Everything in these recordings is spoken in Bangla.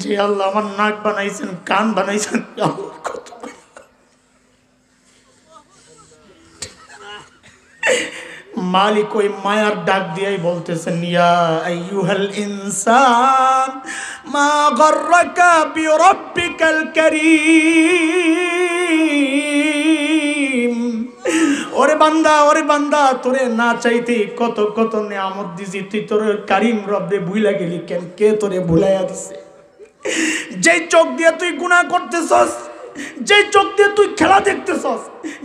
যে আল্লাহ আমার নাক বানাইছেন, কান বানাইছেন, কত মালিক ওই মায়ার ডাক দিয়েই বলতেছেন, ইয়া আইয়ুহাল ইনসান মা গাররাকা বিরাব্বিকাল কারীম। ওরে বান্দা, তোরে না চাইতে কত কত নিয়ামত দিছি, তুই তোর কারীম রব্বে ভুইলা গেলি কেন? কে তোরে ভুলাইয়া দিছে? যেই চোখ দিয়ে তুই গুনাহ করতেছস, যেই চোখ দিয়ে তুই খেলা দেখতেছস,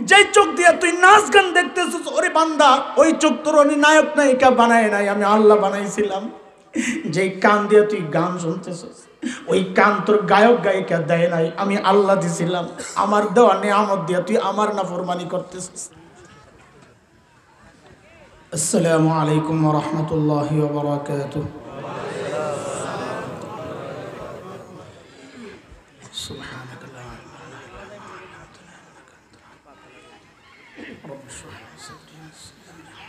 যেই চোখ দিয়ে তুই নাচ গান দেখতেছস, ওরে বান্দা ওই চোখ তোর নায়ক নায়িকা বানায় নাই, আমি আল্লাহ বানাইছিলাম। যেই কান দিয়ে তুই গান শুনতেছস, ওই কান তোর গায়ক গায়িকা দেয় নাই, আমি আল্লাহ দিছিলাম। আমার দেওয়া নিয়ামত দিয়ে তুই আমার নাফরমানি করতেছস। আসসালামু আলাইকুম ওয়া রাহমাতুল্লাহি ওয়া বারাকাতুহু। سبحانك لا علم لنا الا ما علمتنا انك انت العليم. رب اشرح لي صدري ويسر لي امري.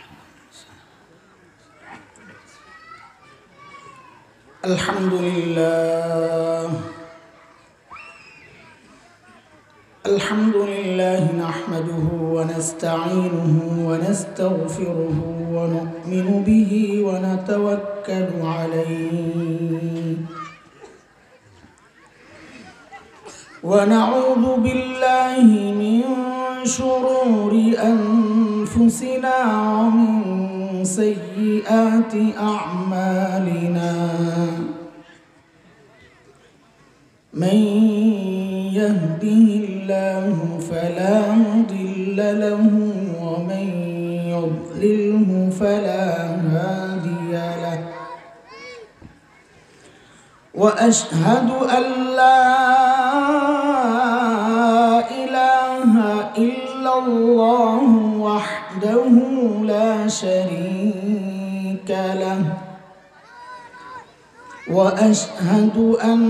الحمد لله نحمده ونستعينه ونستغفره ونؤمن به ونتوكل عليه ونعوذ بالله من شرور أنفسنا ومن سيئات أعمالنا. من يهده الله فلا مضل له ومن يضلله فلا هادي له. وأشهد أن لا إله إلا الله وحده لا شريك له. وأشهد أن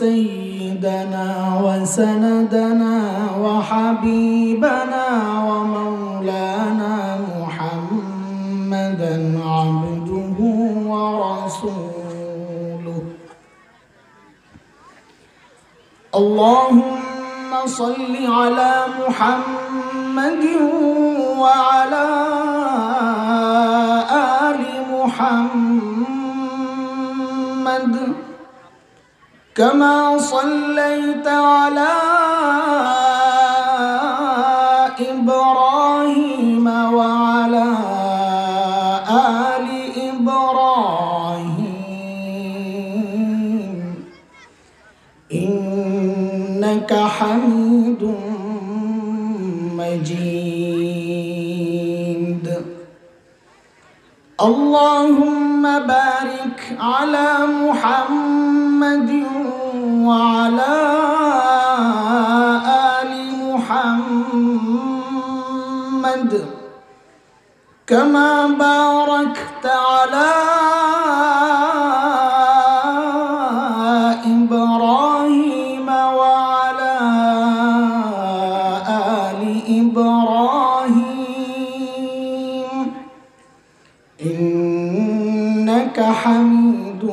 سيدنا وسندنا وحبيبنا ومولانا محمدا عبده ورسوله. اللهم صل على محمد وعلى آل محمد كما صليت على إبراهيم وعلى آل إبراهيم إنك حميد مجيد. اللهم بارك على محمد وعلى آل محمد كما باركت على إبراهيم وعلى آل إبراهيم إنك حميد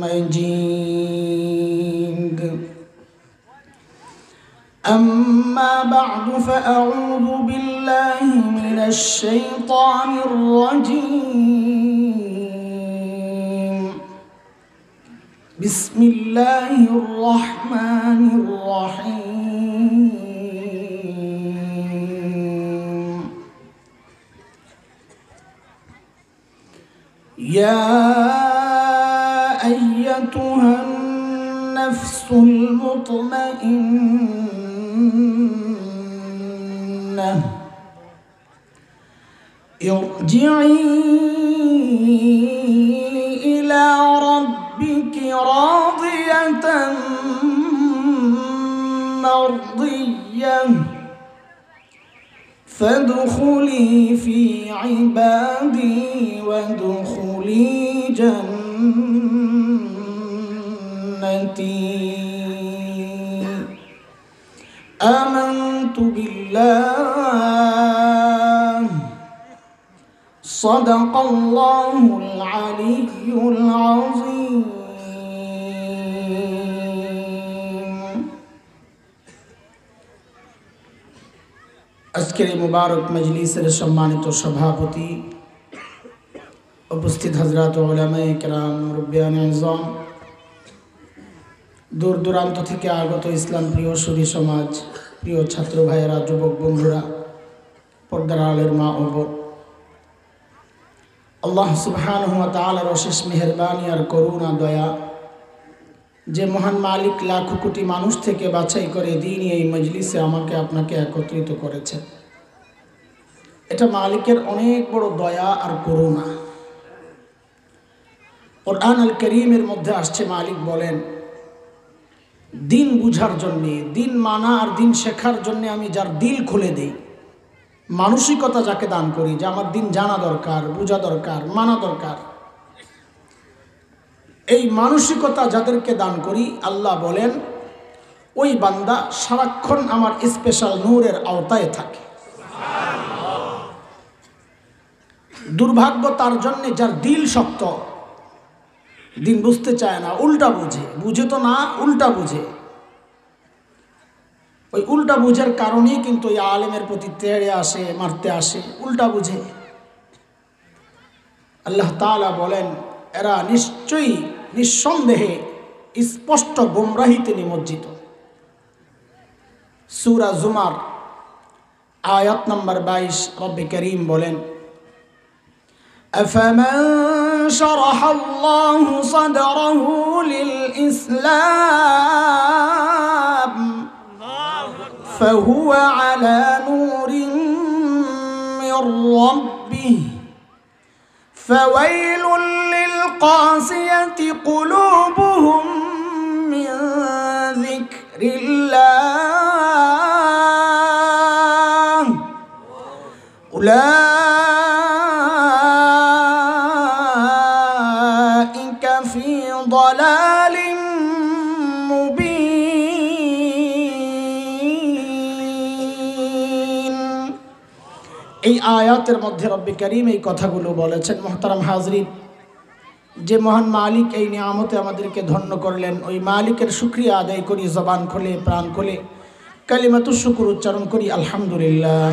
مجيد. أما بعد فأعوذ بالله من الشيطان الرجيم. بسم الله الرحمن الرحيم. يا أيتها النفس المطمئنة ارجعي إلى ربك راضية مرضية فادخلي في عبادي وادخلي جنتي. آمنت بالله صدق الله العلي العظيم. আজকের এই মুবারক মজলিসের সম্মানিত সভাপতি, উপস্থিত হযরত উলামায়ে কেরাম, মুরব্বিয়ানে আযম, দূর দূরান্ত থেকে আগত ইসলাম প্রিয় সুধী সমাজ, প্রিয় ছাত্র ভাইয়েরা, যুবক বন্ধুরা, পর্দার আড়ালের মা ও বোন, আল্লাহ সুবহানাহু ওয়া তাআলার অশেষ মেহেরবানি আর করুণা দয়া, যে মহান মালিক লাখো কোটি মানুষ থেকে বাছাই করে দিনই এই মজলিসে আমাকে আপনাকে একত্রিত করেছেন, এটা মালিকের অনেক বড় দয়া আর করুণা। কুরআন আল কারীমের মধ্যে আসছে, মালিক বলেন, দিন বুঝার জন্যে, দিন মানা আর দিন শেখার জন্যে আমি যার দিল খুলে দেই, মানসিকতা যাকে দান করি যে আমার দিন জানা দরকার, বোঝা দরকার, মানা দরকার, এই মানসিকতা যাদেরকে দান করি, আল্লাহ বলেন ওই বান্দা সারাক্ষণ আমার স্পেশাল নূরের আওতায় থাকে। দুর্ভাগ্য তার জন্যে যার দিল শক্ত, দিন বুঝতে চায় না, উল্টা বুঝে, বুঝে তো না, উল্টা বুঝে। ওই উল্টা বুঝার কারণেই কিন্তু এই আলেমের প্রতি তেড়ে আসে, মারতে আসে, উল্টা বুঝে। আল্লাহ তাআলা বলেন এরা নিশ্চয়ই নিঃসন্দেহে স্পষ্ট গোমরাহিতে নিমজ্জিত। সূরা জুমার আয়াত নম্বর 22 রব্বে করিম বলেন, أفمن شرح الله صدره للإسلام فهو على نور من ربه فويل للقاسية قلوبهم من ذكر الله أولئك في ضلال مبين। এই আয়াতের মধ্যে রব্বে করিম এই কথাগুলো বলেছেন। মুহতারাম হাজরিন, যে মহান মালিক এই নিয়ামতে আমাদেরকে ধন্য করলেন, ওই মালিকের শুকরিয়া আদায় করি, জবান খুলে, প্রাণ খুলে কালিমাতুশ শুকর উচ্চারণ করি, আলহামদুলিল্লাহ।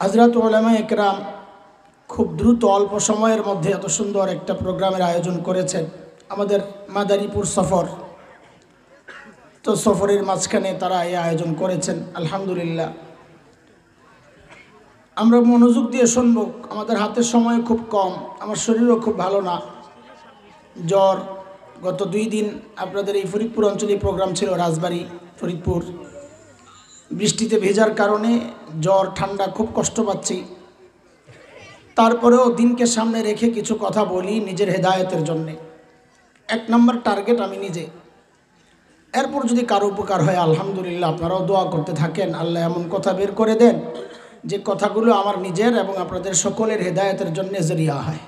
হযরত উলামায়ে কেরাম খুব দ্রুত অল্প সময়ের মধ্যে এত সুন্দর একটা প্রোগ্রামের আয়োজন করেছেন। আমাদের মাদারীপুর সফর, তো সফরের মাঝখানে তারা এই আয়োজন করেছেন, আলহামদুলিল্লাহ। আমরা মনোযোগ দিয়ে শুনব, আমাদের হাতের সময় খুব কম, আমার শরীরও খুব ভালো না, জ্বর। গত 2 দিন আপনাদের এই ফরিদপুর অঞ্চলে প্রোগ্রাম ছিল, রাজবাড়ী, ফরিদপুর, বৃষ্টিতে ভেজার কারণে জ্বর, ঠান্ডা, খুব কষ্ট পাচ্ছি। তারপরেও দিনকে সামনে রেখে কিছু কথা বলি নিজের হেদায়েতের জন্যে। 1 নম্বর টার্গেট আমি নিজে, এরপর যদি কারো উপকার হয় আলহামদুলিল্লাহ। আপনারাও দোয়া করতে থাকেন, আল্লাহ এমন কথা বের করে দেন যে কথাগুলো আমার নিজের এবং আপনাদের সকলের হেদায়েতের জন্য জরিয়া হয়।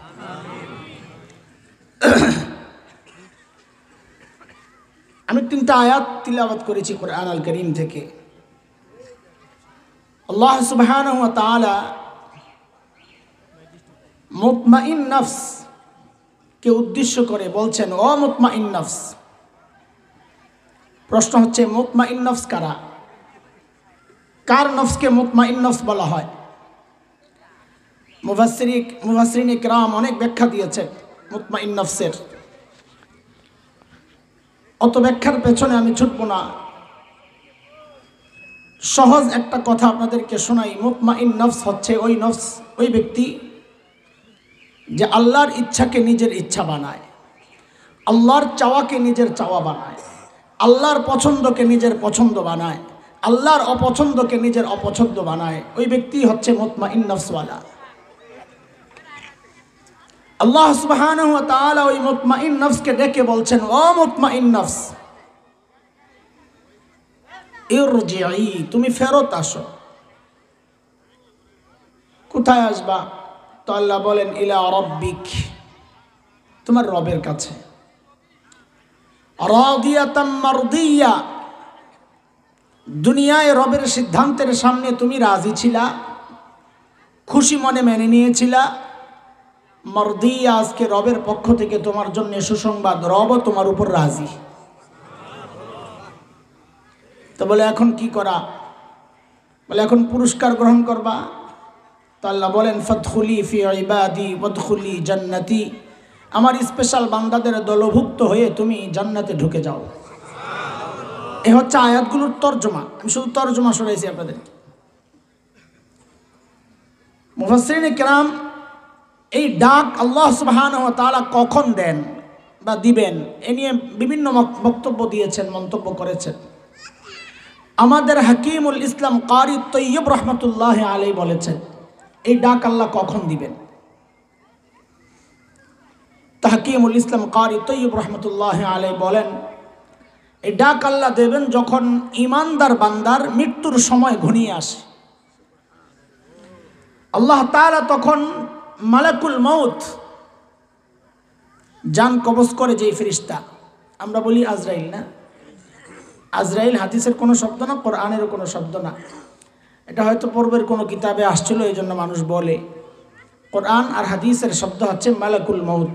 আমি 3টা আয়াত তিলাওয়াত করেছি কুরআন আল কারীম থেকে। আল্লাহ সুবহানাহু ওয়া তাআলা মুতমাইন নফস কে উদ্দেশ্য করে বলছেন, ও মুতমাইন নফস। প্রশ্ন হচ্ছে, মুতমাইন নফস কারা? কার নফসকে মুতমাইন নফস বলা হয়? মুফাসসিরিনে কিরাম অনেক ব্যাখ্যা দিয়েছেন মুতমাইন নফসের। অত ব্যাখ্যার পেছনে আমি ছুটব না, সহজ একটা কথা আপনাদেরকে শোনাই। মুতমাইন নফস হচ্ছে ওই নফস, ওই ব্যক্তি যে আল্লাহর ইচ্ছাকে নিজের ইচ্ছা বানায়, আল্লাহর চাওয়াকে নিজের চাওয়া বানায়, আল্লাহর পছন্দকে নিজের পছন্দ বানায়, আল্লাহর অপছন্দকে নিজের অপছন্দ বানায়। ওই ব্যক্তি হচ্ছে মুতমাইন নফসওয়ালা। আল্লাহ সুবহানাহু ওয়া তাআলা ওই মুতমাইন নফসকে ডেকে বলছেন, ও মুতমাইন নফস, ইরজিই, তুমি ফেরত আসো। কোথায় আসবা? তো আল্লাহ বলেন, ইলা রাব্বিক, তোমার রবের কাছে। রাদিয়াতাম মারদিয়া, দুনিয়ায় রবের সিদ্ধান্তের সামনে তুমি রাজি ছিলা, খুশি মনে মেনে নিয়েছিলা। মারদিয়া, আজকে রবের পক্ষ থেকে তোমার জন্য সুসংবাদ, রব তোমার উপর রাজি। বলে এখন কি করা? বলে এখন পুরস্কার গ্রহণ করবা। তো আল্লাহ বলেন ফাদখুলি ফি ইবাদি ওয়াদখুলি জান্নাতি, আমার স্পেশাল বান্দাদের দলভুক্ত হয়ে তুমি জান্নাতে ঢুকে যাও। এ হচ্ছে আয়াতগুলোর তর্জমা। আমি শুধু তর্জমা শোনাইছি আপনাদের। মুফাসসিরিনে কেরাম এই ডাক আল্লাহ সুবহানাহু ওয়া তাআলা কখন দেন বা দিবেন এ নিয়ে বিভিন্ন বক্তব্য দিয়েছেন, মন্তব্য করেছেন। আমাদের হাকিমুল ইসলাম কারি তৈয়ব রহমতুল্লাহ আলাইহি বলেছেন এই ডাক আল্লাহ কখন দিবেন। হাকিমুল ইসলাম কারি তৈয়ব রহমতুল্লাহ আলাইহি বলেন এই ডাক আল্লাহ দেবেন যখন ইমানদার বান্দার মৃত্যুর সময় ঘনিয়ে আসে। আল্লাহ তাআলা তখন মালাকুল মউত, জান কবজ করে যে ফেরেশতা, আমরা বলি আজরাইল না? আজরাইল হাদিসের কোনো শব্দ না, কোরআনেরও কোনো শব্দ না। এটা হয়তো পূর্বের কোনো কিতাবে আসছিল, এই জন্য মানুষ বলে। কোরআন আর হাদিসের শব্দ হচ্ছে মালাকুল মউত।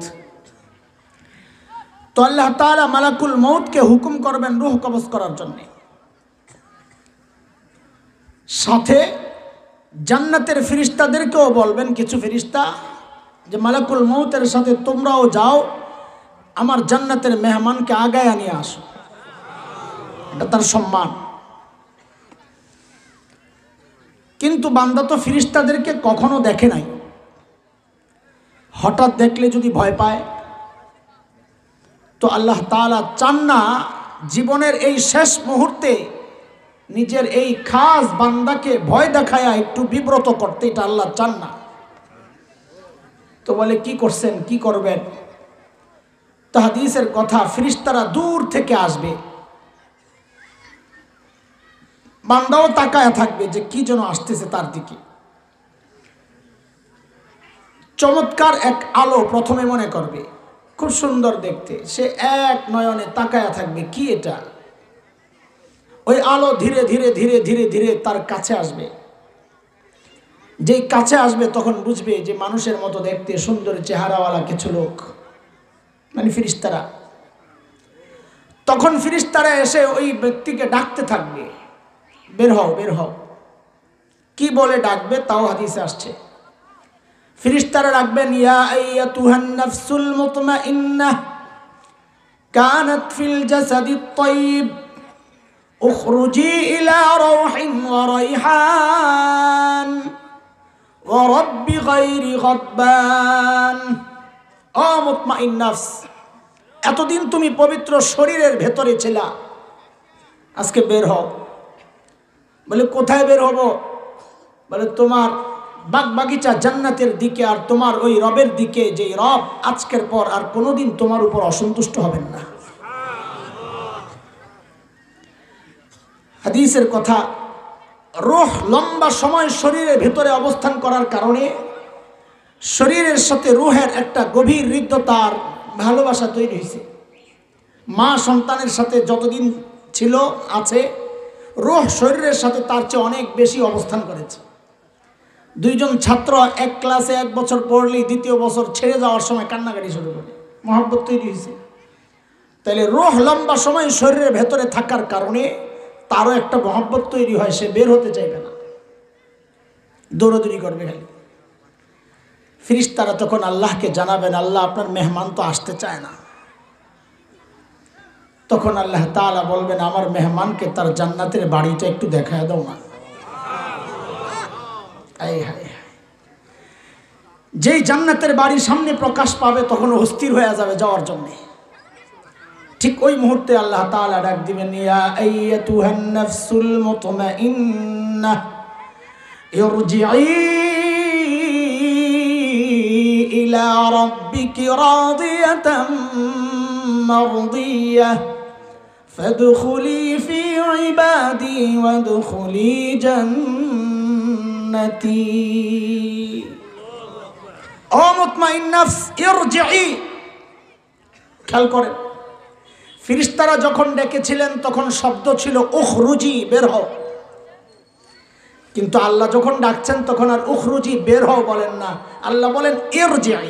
তো আল্লাহ তাআলা মালাকুল মউতকে হুকুম করবেন রূহ কবজ করার জন্য। সাথে জান্নাতের ফেরেশতাদেরকেও বলবেন, কিছু ফেরেশতা, যে মালাকুল মউতের সাথে তোমরাও যাও, আমার জান্নাতের মেহমানকে আগায় নিয়ে আসো। এটা তার সম্মান। কিন্তু বান্দা তো ফেরেশতাদেরকে কখনো দেখে নাই, হঠাৎ দেখলে যদি ভয় পায়, তো আল্লাহ তাআলা চান না জীবনের এই শেষ মুহূর্তে নিজের এই খাস বান্দাকে ভয় দেখায়া একটু বিব্রত করতে, এটা আল্লাহ চান না। তো বলে কি করছেন, কি করবেন? তো হাদিসের কথা, ফেরেশতারা দূর থেকে আসবে, বান্দাও তাকায়া থাকবে যে কি যেন আসতেছে তার দিকে। চমৎকার এক আলো প্রথমে মনে করবে, খুব সুন্দর দেখতে, সে এক নয়নে তাকায়া থাকবে, কি এটা? ওই আলো ধীরে ধীরে ধীরে ধীরে ধীরে তার কাছে আসবে। যেই কাছে আসবে তখন বুঝবে যে মানুষের মতো দেখতে সুন্দর চেহারাওয়ালা কিছু লোক, মানে ফেরেশতারা। তখন ফেরেশতারা এসে ওই ব্যক্তিকে ডাকতে থাকবে, বের হও, বের হও। কি বলে ডাকবে তাও হাদিসে আসছে। ফেরেশতারা ডাকবেন, ইয়া আইয়াতুহান নাফসুল মুতমাইন্নাহ কানাত ফিল জাসাদিত তাইয়িব উখরুজি ইলা রাউহিন ওয়া রাইহান ওয়া রাব্বি গায়রি গাদবান। ও মুতমাইন নফস, এতদিন তুমি পবিত্র শরীরের ভেতরে ছিলা, আজকে বের হও। বলে কোথায় বের হব? বলে তোমার বাগবাগিচা জান্নাতের দিকে, আর তোমার ওই রবের দিকে, যে রব আজকের পর আর কোনোদিন তোমার উপর অসন্তুষ্ট হবেন না। হাদিসের কথা, রূহ লম্বা সময় শরীরের ভেতরে অবস্থান করার কারণে শরীরের সাথে রূহের একটা গভীর হৃদ্যতার ভালোবাসা তৈরি হয়েছে। মা সন্তানের সাথে যতদিন ছিল আছে, রূহ শরীরের সাথে তার চেয়ে অনেক বেশি অবস্থান করেছে। দুইজন ছাত্র এক ক্লাসে 1 বছর পড়লেই দ্বিতীয় বছর ছেড়ে যাওয়ার সময় কান্নাকাটি শুরু করে, মহব্বত তৈরি হয়েছে। তাহলে রূহ লম্বা সময় শরীরের ভেতরে থাকার কারণে তারও একটা মহব্বত তৈরি হয়, সে বের হতে চাইবে না, দৌড়াদৌড়ি করবে খালি। ফেরেশতারা তখন আল্লাহকে জানাবেন, আল্লাহ আপনার মেহমান তো আসতে চায় না। তখন আল্লাহ তাআলা বলবেন, আমার মেহমানকে তার জান্নাতের বাড়িটা একটু দেখায় দাও না। যেই জান্নাতের বাড়ির সামনে প্রকাশ পাবে তখন অস্থির হয়ে যাবে যাওয়ার জন্য। ঠিক ওই মুহূর্তে আল্লাহ তাআলা ডাক দিবেন, ইয়া আইয়াতুহান নাফসুল মুতমাইন্নাহ ইরজিই ইলা রাব্বিকি রাদিয়াতাম মারদিয়াহ ফাদখুলি ফি ইবাদি ওয়াদখুলি জান্নাতি। ও মুতমাইন নফস ইরজিই, খেয়াল করেন, ফেরেশতারা যখন ডেকেছিলেন তখন শব্দ ছিল উখরুজি, বের হও। কিন্তু আল্লাহ যখন ডাকছেন তখন আর উখরুজি, বের হও বলেন না, আল্লাহ বলেন ইরজিই।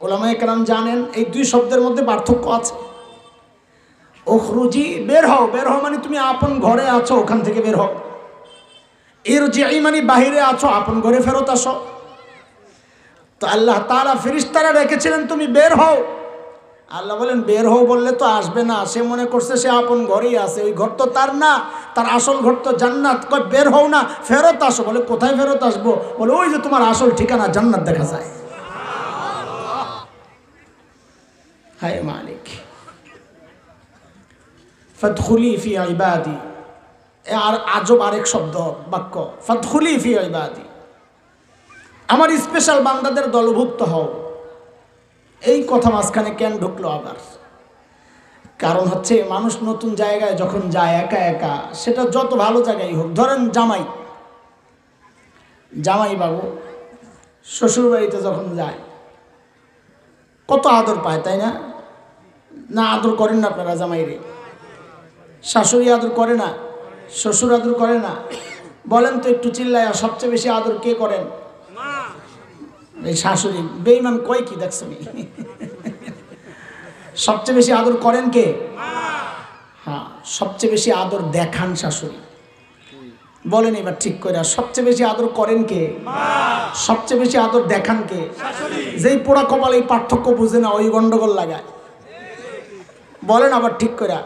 উলামায়ে কেরাম জানেন এই দুই শব্দের মধ্যে পার্থক্য আছে। উখরুজি, বের হও। বের হও মানে তুমি আপন ঘরে আছো, ওখান থেকে বের হও। ইরজিই মানে বাহিরে আছো, আপন ঘরে ফেরত আসো। তো আল্লাহ তাআলা ফেরেশতারা রেখেছিলেন তুমি বের হও। আল্লাহ বলেন বের হও বললে তো আসবে না, সে মনে করছে সে আপন ঘরেই আছে, ওই ঘর তো তার না, তার আসল ঘর তো জান্নাত। কই বের হও না, ফেরত আসো। বলে কোথায় ফেরত আসবো? বলে ওই যে তোমার আসল ঠিকানা জান্নাত দেখা যায়। হায় মালিক, ফাদখুলি ফি ইবাদি। আর আজব আরেক শব্দ বাক্য, ফাদখুলি ফি ইবাদি, আমার স্পেশাল বান্দাদের দলভুক্ত হও। এই কথা মাঝখানে কেন ঢুকলো আবার? কারণ হচ্ছে মানুষ নতুন জায়গায় যখন যায় একা একা, সেটা যত ভালো জায়গায় হোক, ধরেন জামাই বাবু শ্বশুর বাড়িতে যখন যায় কত আদর পায়, তাই না? না আদর করেন না আপনারা জামাইরে? শাশুড়ি আদর করে না? শ্বশুর আদর করে না? বলেন তো একটু চিল্লায়, সবচেয়ে বেশি আদর কে করেন? এই শাশুড়ি। বেঈমান কয় কি দেখছো? সবচেয়ে বেশি আদর করেন কে? হ্যাঁ, সবচেয়ে বেশি আদর দেখান শাশুড়ি। বলেন এবার ঠিক করে, সবচেয়ে বেশি আদর করেন কে? সবচেয়ে বেশি আদর দেখান কে? যেই পোড়া কপাল এই পার্থক্য বুঝে না, ওই গন্ডগোল লাগায়। বলেন আবার ঠিক করে,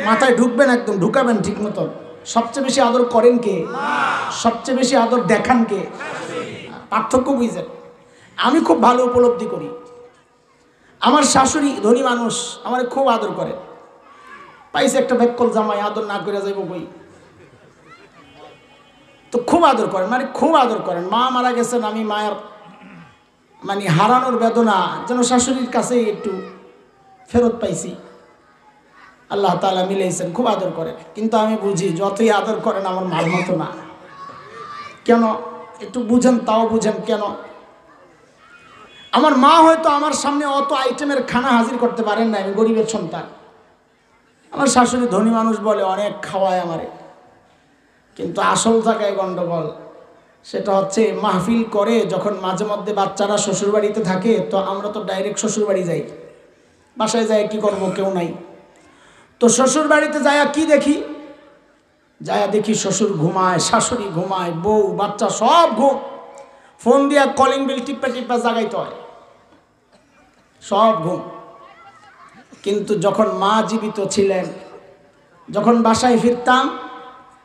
মাথায় ঢুকবেন, একদম ঢুকাবেন ঠিক মতন। সবচেয়ে বেশি আদর করেন কে? সবচেয়ে বেশি আদর দেখান কে? পার্থক্য বুঝেন। আমি খুব ভালো উপলব্ধি করি, আমার শাশুড়ি ধনী মানুষ, আমার খুব আদর করে। পাইছে একটা ব্যাককল জামাই, আদর না করে যাইব বই। তো খুব আদর করেন, মানে খুব আদর করেন। মা মারা গেছেন, আমি মায়ের মানে হারানোর বেদনা যেন শাশুড়ির কাছেই একটু ফেরত পাইছি। আল্লাহ তাআলা মিলাইছেন, খুব আদর করেন। কিন্তু আমি বুঝি যতই আদর করেন আমার মার মতো না। কেন? একটু বুঝেন, তাও বুঝেন কেন। আমার মা হয়তো আমার সামনে অত আইটেমের খানা হাজির করতে পারেন না, আমি গরিবের সন্তান। আমার শাশুড়ি ধনী মানুষ বলে অনেক খাওয়ায় আমারে। কিন্তু আসল জায়গায় গন্ডগোল, সেটা হচ্ছে মাহফিল করে যখন মাঝে মধ্যে বাচ্চারা শ্বশুরবাড়িতে থাকে, তো আমরা তো ডাইরেক্ট শ্বশুরবাড়ি যাই। বাসায় যাই কি করবো, কেউ নাই। তো শ্বশুরবাড়িতে যায়া কি দেখি? যায়া দেখি শ্বশুর ঘুমায়, শাশুড়ি ঘুমায়, বউ বাচ্চা সব ঘুম। ফোন দিয়া কলিং বেল টিপ্পা টিপ্পা জাগাইতে হয়, সব ঘুম। কিন্তু যখন মা জীবিত ছিলেন, যখন বাসায় ফিরতাম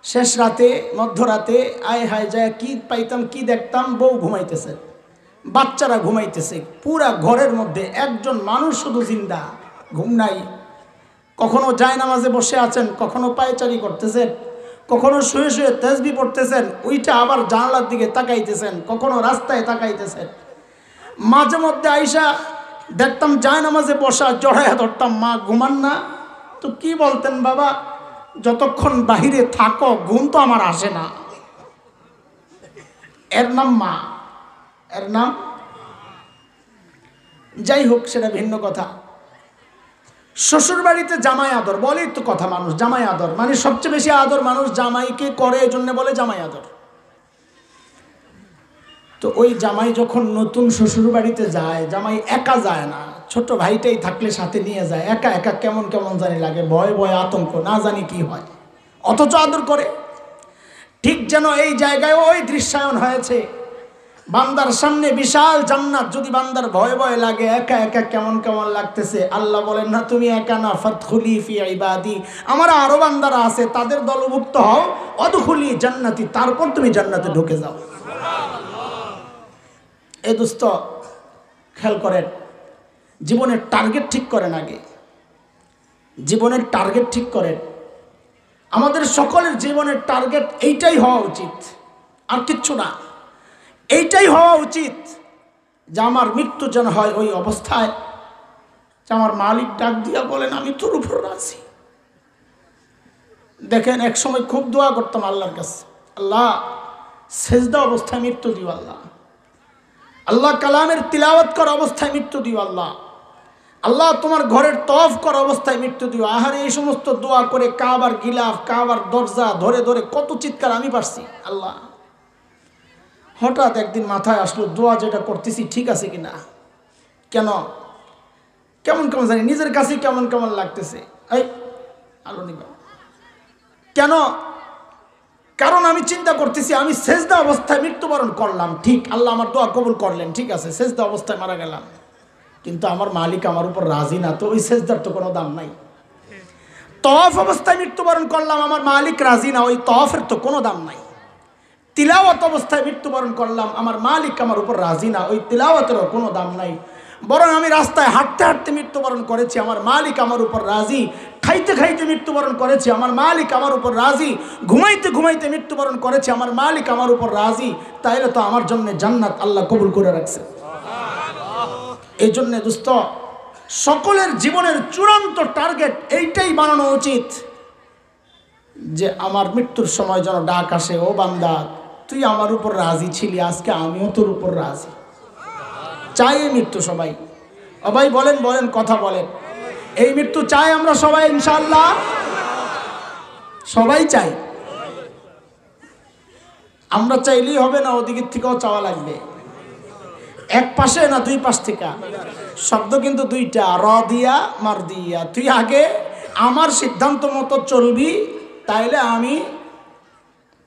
শেষ রাতে, মধ্যরাতে, আয় হায় যায় কি পাইতাম, কি দেখতাম? বউ ঘুমাইতেছে, বাচ্চারা ঘুমাইতেছে, পুরা ঘরের মধ্যে একজন মানুষ শুধু জিন্দা, ঘুম নাই। কখনো জায়নামাজে বসে আছেন, কখনো পায়চারি করতেছেন, কখনো শুয়ে শুয়ে তাসবিহ পড়তেছেন, ওইটা আবার জানালার দিকে তাকাইতেছেন, কখনো রাস্তায় তাকাইতেছেন। মাঝে মধ্যে আইসা দেখতাম জায়নামাজে বসা, জড়াইয়া ধরতাম, মা ঘুমান না? তো কি বলতেন? বাবা যতক্ষণ বাহিরে থাকো ঘুম তো আমার আসে না। এর নাম মা, এর নাম। যাই হোক, সেটা ভিন্ন কথা। শ্বশুর বাড়িতে জামাই আদর বলেই তো কথা, মানুষ জামাই আদর মানে সবচেয়ে বেশি আদর মানুষ জামাইকে করে, এই জন্য বলে জামাই আদর। তো ওই জামাই যখন নতুন শ্বশুর বাড়িতে যায়, জামাই একা যায় না, ছোট ভাইটাই থাকলে সাথে নিয়ে যায়। একা একা কেমন কেমন জানি লাগে, ভয় ভয় আতঙ্ক, না জানি কি হয়, অথচ আদর করে। ঠিক যেন এই জায়গায় ওই দৃশ্যায়ন হয়েছে, বান্দার সামনে বিশাল জান্নাত, যদি বান্দার ভয় ভয় লাগে, একা একা কেমন কেমন লাগতেছে, আল্লাহ বলেন না তুমি একা না, ফাদখুলি ফি ইবাদি, আমার আরো বান্দারা আছে, তাদের দলভুক্ত হও, অদখুলি জান্নাতি, তারপর তুমি জান্নাতে ঢুকে যাও। এই দোস্ত খেয়াল করেন, জীবনের টার্গেট ঠিক করেন আগে, জীবনের টার্গেট ঠিক করেন। আমাদের সকলের জীবনের টার্গেট এইটাই হওয়া উচিত, আর কিচ্ছু না। এইটাই হওয়া উচিত যে আমার মৃত্যু যেন হয় ওই অবস্থায় যে আমার মালিক ডাক দিয়া বলেন আমি তোর উপর রাজি। দেখেন এক সময় খুব দোয়া করতাম আল্লাহর কাছে, আল্লাহ সেজদা অবস্থায় মৃত্যু দিও, আল্লাহ আল্লাহ কালামের তিলাওয়াত করা অবস্থায় মৃত্যু দিও, আল্লাহ আল্লাহ তোমার ঘরের তওয়াফ করা অবস্থায় মৃত্যু দিও। আহারে এই সমস্ত দোয়া করে কাবার গিলাফ, কাবার দরজা ধরে ধরে কত চিৎকার আমি পারছি। আল্লাহ হঠাৎ একদিন মাথায় আসলো, দোয়া যেটা করতেছি ঠিক আছে কিনা, কেন কেমন কেমন জানি নিজের কাছে কেমন কেমন লাগতেছে। এই আলো নিবা কেন? কারণ আমি চিন্তা করতেছি আমি সেজদা অবস্থায় মৃত্যুবরণ করলাম, ঠিক, আল্লাহ আমার দোয়া কবুল করলেন, ঠিক আছে, সেজদা অবস্থায় মারা গেলাম, কিন্তু আমার মালিক আমার উপর রাজি না, তো ওই সেজদার তো কোনো দাম নাই। তওয়াফ অবস্থায় মৃত্যুবরণ করলাম, আমার মালিক রাজি না, ওই তওয়াফের তো কোনো দাম নাই। তিলাওয়াত অবস্থায় মৃত্যুবরণ করলাম, আমার মালিক আমার উপর রাজি না, ওই তিলাওয়াতেরও কোনো দাম নাই। বরং আমি রাস্তায় হাঁটতে হাঁটতে মৃত্যুবরণ করেছি, আমার মালিক আমার উপর রাজি। খাইতে খাইতে মৃত্যুবরণ করেছি, আমার মালিক আমার উপর রাজি। ঘুমাইতে ঘুমাইতে মৃত্যুবরণ করেছি, আমার মালিক আমার উপর রাজি। তাইলে তো আমার জন্য জান্নাত আল্লাহ কবুল করে রাখছে। এই জন্য দোস্ত, সকলের জীবনের চূড়ান্ত টার্গেট এইটাই বানানো উচিত যে আমার মৃত্যুর সময় যেন ডাক আসে, ও বান্দা তুই আমার উপর রাজি ছিলি, আজকে আমিও তোর উপর রাজি। চাই এই মৃত্যু সবাই? ও ভাই বলেন বলেন, কথা বলেন, এই মৃত্যু চাই আমরা সবাই ইনশাআল্লাহ? সবাই চাই। আমরা চাইলেই হবে না, ওদিকের থেকেও চাওয়া লাগবে। এক পাশে না দুই পাশ থেকে? শব্দ কিন্তু দুইটা, র দিয়া মার দিয়া। তুই আগে আমার সিদ্ধান্ত মতো চলবি, তাইলে আমি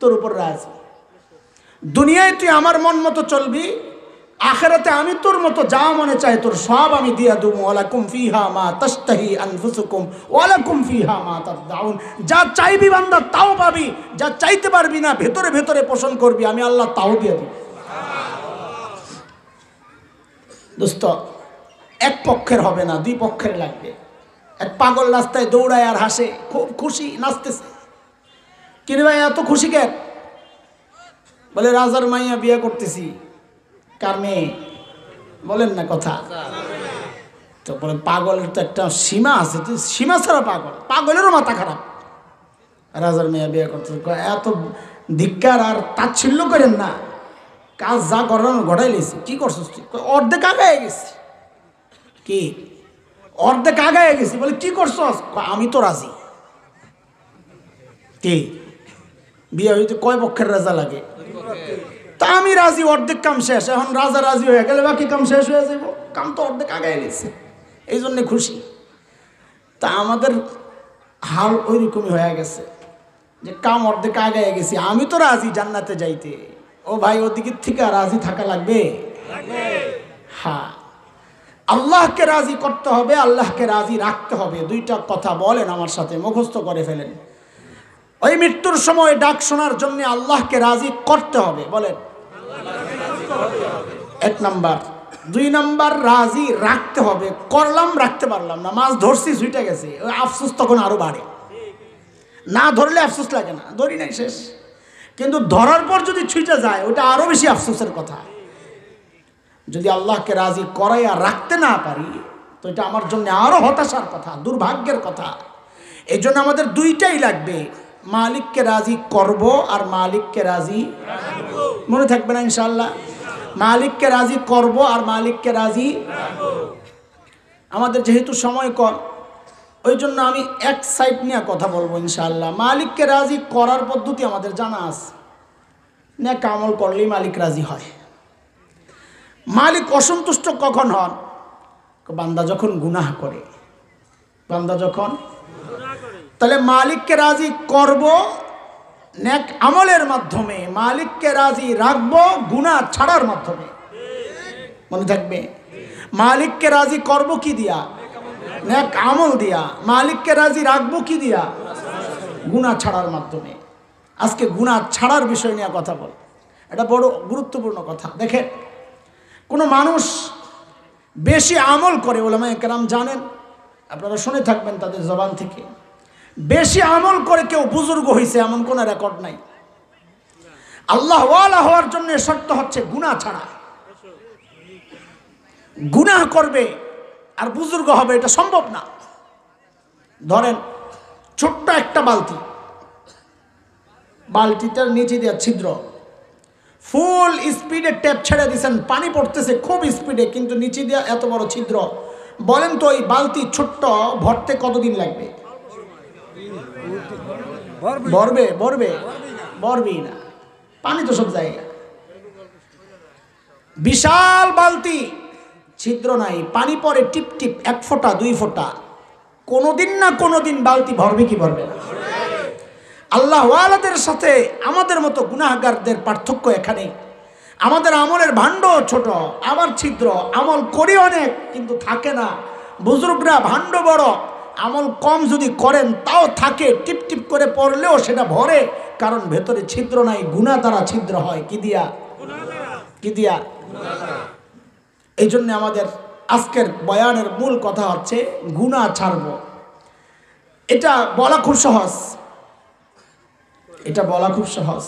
তোর উপর রাজি। দুনিয়ায় তুই আমার মন মতো চলবি, আখিরাতে আমি তোর মতো যা মনে চাই তোর সব আমি দিয়া দেবো। ওয়ালাকুম ফিহা মা তাশতাহি আনফুসুকুম ওয়ালাকুম ফিহা মা তাদউন। যা চাইবি বান্দা তাও পাবি, যা চাইতে পারবি না ভেতরে ভেতরে পোষণ করবি, আমি আল্লাহ তাও দিয়ে দেব। দোস্ত, এক পক্ষের হবে না, দুই পক্ষের লাগবে। এক পাগল রাস্তায় দৌড়ায় আর হাসে, খুব খুশি, নাচতেছে। কিরে ভাই এত খুশি কেন? বলে রাজার মাইয়া বিয়ে করতেছি। কার মেয়ে? বলেন না কথা। তো বলে পাগলের তো একটা সীমা আছে, তুই সীমা ছাড়া পাগল, পাগলেরও মাথা খারাপ। রাজার মেয়ে বিয়ে করতেছে। এত ধিক্কার আর তাচ্ছিল্য করেন না, কাজ যা করার ঘটাই লেছি। কি করছিস তুই? অর্ধেক আগায় গেছি। কি অর্ধেক আগায় গেছি? বলে কি করছস? আমি তো রাজি। কি বিয়ে হইতে কয় পক্ষের রাজা লাগে? তা আমি রাজি, অর্ধেক কাম শেষ। এখন রাজা রাজি হয়ে গেলে বাকি কাম শেষ হয়ে যাবো। কাম তো অর্ধেক আগায় গেছে, এই জন্যে খুশি। তা আমাদের হাল ওই রকমই হয়ে গেছে যে কাম অর্ধেক আগায় গেছি, আমি তো রাজি জান্নাতে যাইতে। ও ভাই, ওদিকের থেকে রাজি থাকা লাগবে। হ্যাঁ, আল্লাহকে রাজি করতে হবে, আল্লাহকে রাজি রাখতে হবে। দুইটা কথা বলেন আমার সাথে, মুখস্থ করে ফেলেন। ওই মৃত্যুর সময় ডাক শোনার জন্য আল্লাহকে রাজি করতে হবে। বলেন, এক নাম্বার। দুই নাম্বার, রাজি রাখতে হবে। করলাম, রাখতে পারলাম না, মাছ ধরছি ছুটে গেছে, ওই আফসোস তখন আরো বাড়ে। না ধরলে আফসোস লাগে না, ধরি নাই শেষ। কিন্তু ধরার পর যদি ছুটে যায়, ওটা আরো বেশি আফসোসের কথা। যদি আল্লাহকে রাজি করাইয়া রাখতে না পারি, তো এটা আমার জন্য আরো হতাশার কথা, দুর্ভাগ্যের কথা। এই জন্য আমাদের দুইটাই লাগবে, মালিককে রাজি করব আর মালিককে রাজি রাখবো। মনে থাকবে না ইনশাআল্লাহ? মালিককে রাজি করব আর মালিককে রাজি রাখবো। আমাদের যেহেতু সময় কম, ওই জন্য আমি এক সাইড নিয়ে কথা বলবো ইনশাআল্লাহ। মালিককে রাজি করার পদ্ধতি আমাদের জানা আছে, নেক আমল করলেই মালিক রাজি হয়। মালিক অসন্তুষ্ট কখন হন? বান্দা যখন গুনাহ করে। বান্দা যখন, তাহলে মালিককে রাজি করব নেক আমলের মাধ্যমে, মালিককে রাজি রাখবো গুনাহ ছাড়ার মাধ্যমে। মনে থাকবে, মালিককে রাজি করব কি দিয়া? নেক আমল দিয়া। মালিককে রাজি রাখবো কি দিয়া? গুনাহ ছাড়ার মাধ্যমে। আজকে গুনাহ ছাড়ার বিষয় নিয়ে কথা বল, এটা বড় গুরুত্বপূর্ণ কথা। দেখেন, কোনো মানুষ বেশি আমল করে, ওলামায়ে কেরাম জানেন, আপনারা শুনে থাকবেন তাদের জবান থেকে, বেশি আমল করে কেউ বুজুর্গ হয়েছে এমন কোনো রেকর্ড নাই। আল্লাহ ওয়ালা হওয়ার জন্য শর্ত হচ্ছে গুনাহ ছাড়া। গুনাহ করবে আর বুজুর্গ হবে, এটা সম্ভব না। ধরেন ছোট্ট একটা বালতি, বালতিটার নিচে দেওয়া ছিদ্র, ফুল স্পিডে ট্যাপ ছেড়ে দিয়েছেন, পানি পড়তেছে খুব স্পিডে, কিন্তু নিচে দেওয়া এত বড় ছিদ্র। বলেন তো এই বালতি ছোট্ট ভরতে কতদিন লাগবে? ভরবে? ভরবে? ভরবেই না, পানি তো সব জায়গা। বিশাল বালতি, ছিদ্র নাই, পানি পড়ে টিপ টিপ, 1 ফোঁটা 2 ফোঁটা, কোনোদিন না কোনোদিন বালতি ভরবে কি ভরবে না? আল্লাহ ওয়ালাদের সাথে আমাদের মতো গুনাহগারদের পার্থক্য এখানেই। আমাদের আমলের ভাণ্ড ছোট, আবার ছিদ্র, আমল করি অনেক কিন্তু থাকে না। বুজুর্গরা ভাণ্ড বড়, আমল কম যদি করেন তাও থাকে, টিপ টিপ করে পড়লেও সেটা ভরে, কারণ ভেতরে ছিদ্র নাই, গুনাহ দ্বারা ছিদ্র হয়। কি দিয়া? কি দিয়া? এই জন্য আমাদের আজকের বয়ানের মূল কথা হচ্ছে গুনাহ ছাড়ব। এটা বলা খুব সহজ, এটা বলা খুব সহজ।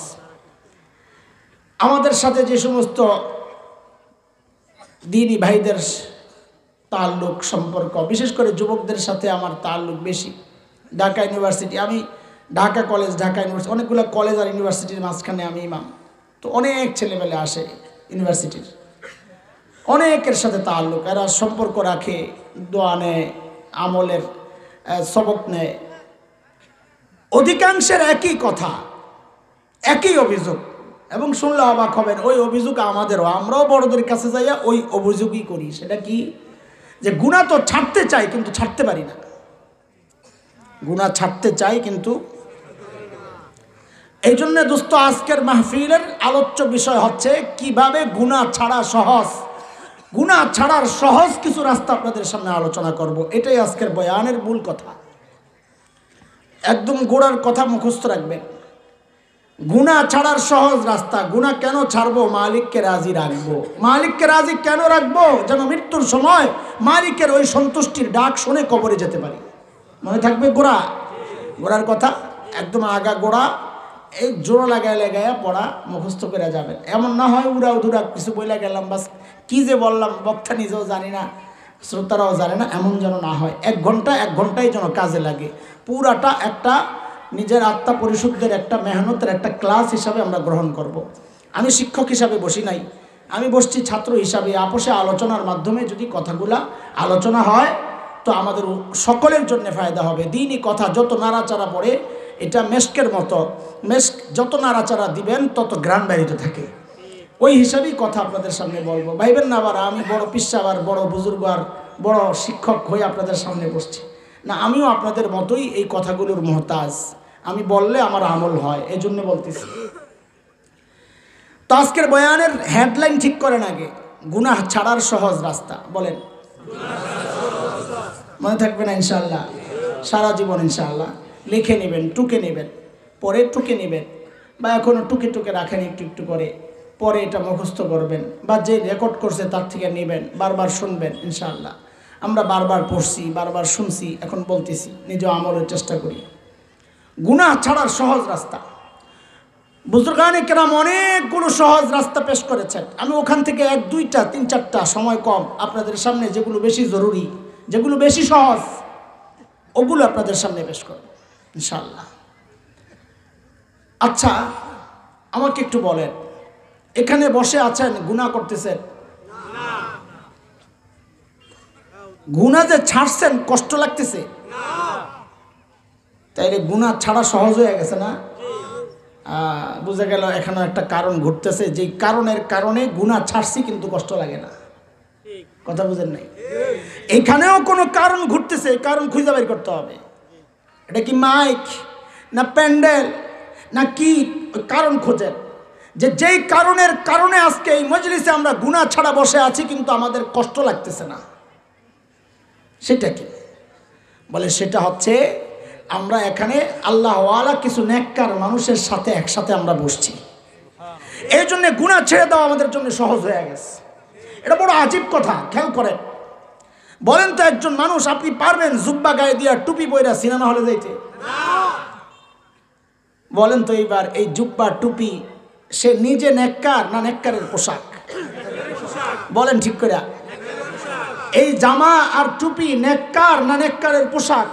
আমাদের সাথে যে সমস্ত দ্বীনি ভাইদের তাল্লুক সম্পর্ক, বিশেষ করে যুবকদের সাথে আমার তাল্লুক বেশি। ঢাকা ইউনিভার্সিটি, আমি ঢাকা কলেজ, ঢাকা ইউনিভার্সিটি, অনেকগুলো কলেজ আর ইউনিভার্সিটির মাঝখানে আমি ইমাম। তো অনেক ছেলেমেলে আসে ইউনিভার্সিটির, অনেকের সাথে তাল্লুক, এরা সম্পর্ক রাখে, দোয়া নেয়, আমলের সবক নেয়। অধিকাংশের একই কথা, একই অভিযোগ, এবং শুনলে অবাক হবেন ওই অভিযোগ আমাদেরও, আমরাও বড়দের কাছে যাইয়া ওই অভিযোগই করি। সেটা কি? যে গুনাহ তো ছাড়তে চাই কিন্তু ছাড়তে পারি না। গুনাহ ছাড়তে চাই কিন্তু। এই জন্য দোস্ত আজকের মাহফিলের আলোচ্য বিষয় হচ্ছে কিভাবে গুনাহ ছাড়া সহজ। গুনাহ ছাড়ার সহজ কিছু রাস্তা আপনাদের সামনে আলোচনা করব। এটাই আজকের বয়ানের মূল কথা। একদম গোড়ার কথা মুখস্থ রাখবেন। গুনাহ ছাড়ার সহজ রাস্তা। গুনাহ কেন ছাড়বো? মালিককে রাজি রাখবো। মালিককে রাজি কেন রাখবো? যেন মৃত্যুর সময় মালিকের ওই সন্তুষ্টির ডাক শুনে কবরে যেতে পারি। মনে থাকবে গোড়া? গোড়ার কথা একদম আগা গোড়া, এই জোড়া লাগায় লাগাইয়া পড়া মুখস্থ করে যাবেন। এমন না হয় উড়া উধুরা কিছু বইলা গেলাম, বাস কি যে বললাম বক্তা নিজেও জানি না, শ্রোতারাও জানে না, এমন যেন না হয়। এক ঘন্টাই যেন কাজে লাগে। পুরাটা একটা নিজের আত্মা পরিশুদ্ধের একটা মেহনতের একটা ক্লাস হিসাবে আমরা গ্রহণ করব। আমি শিক্ষক হিসাবে বসি নাই, আমি বসছি ছাত্র হিসাবে। আপোষে আলোচনার মাধ্যমে যদি কথাগুলা আলোচনা হয় তো আমাদের সকলের জন্য ফায়দা হবে। দিনই কথা যত নাড়াচাড়া পড়ে, এটা মেস্কের মতো, মেস্ক যত নাড়াচাড়া দিবেন তত গ্রান বাড়িতে থাকে। ওই হিসাবেই কথা আপনাদের সামনে বলবো। ভাইবেন না আবার আমি বড় পিসাব আর বড় বুজুর্গ আর বড় শিক্ষক হয়ে আপনাদের সামনে বসছি না, আমিও আপনাদের মতোই এই কথাগুলোর মহতাজ। আমি বললে আমার আমল হয়, এই জন্য বলতেছি। তো আজকের বয়ানের হেডলাইন ঠিক করেন আগে, গুনাহ ছাড়ার সহজ রাস্তা। বলেন, মনে থাকবে না ইনশাআল্লাহ? সারা জীবন ইনশাআল্লাহ লিখে নেবেন, টুকে নেবেন, পরে টুকে নেবেন, বা এখনও টুকে টুকে রাখেন একটু একটু করে, পরে এটা মুখস্থ করবেন, বা যে রেকর্ড করছে তার থেকে নেবেন, বারবার শুনবেন ইনশাআল্লাহ। আমরা বারবার পড়ছি, বারবার শুনছি, এখন বলতেছি, নিজেও আমলের চেষ্টা করি। গুনাহ ছাড়ার সহজ রাস্তা। বুজুর্গানে কেরাম অনেকগুলো সহজ রাস্তা পেশ করেছেন। আমি ওখান থেকে 1, 2টা 3, 4টা, সময় কম, আপনাদের সামনে যেগুলো বেশি জরুরি, যেগুলো বেশি সহজ, ওগুলো আপনাদের সামনে পেশ করব ইনশাআল্লাহ। আচ্ছা, আমাকে একটু বলেন, এখানে বসে আছেন, গুনাহ করতেছেন? গুনাহ যে ছাড়ছেন কষ্ট লাগতেছে? তাইলে গুনাহ ছাড়া সহজ হয়ে গেছে না? বুঝা গেল এখানে একটা কারণ ঘটতেছে, যে কারণের কারণে গুনাহ ছাড়ছি কিন্তু কষ্ট লাগে না। কথা বুঝেন নাই? এখানেও কোনো কারণ ঘটতেছে, কারণ খুঁজে বের করতে হবে। এটা কি মাইক না প্যান্ডেল না কি? কারণ খোঁজেন, যে যেই কারণের কারণে আজকে এই মজলিসে আমরা গুনাহ ছাড়া বসে আছি কিন্তু আমাদের কষ্ট লাগতেছে না, সেটা কি? বলে সেটা হচ্ছে আমরা এখানে আল্লাহওয়ালা কিছু নেককার মানুষের সাথে একসাথে আমরা বসছি। এই জন্য গুনাহ ছেড়ে দেওয়া আমাদের জন্য সহজ হয়ে গেছে। এটা বড় আজীব কথা, খেয়াল করেন। বলেন তো একজন মানুষ, আপনি পারবেন জুব্বা গায়ে দিয়া টুপি পয়রা সিনেমা হলে যাইতে? বলেন তো এইবার, এই জুব্বা টুপি সে নিজে নেককার না নেককারের পোশাক? বলেন ঠিক করে। এই জামা আর টুপি নেককার না নেককারের পোশাক?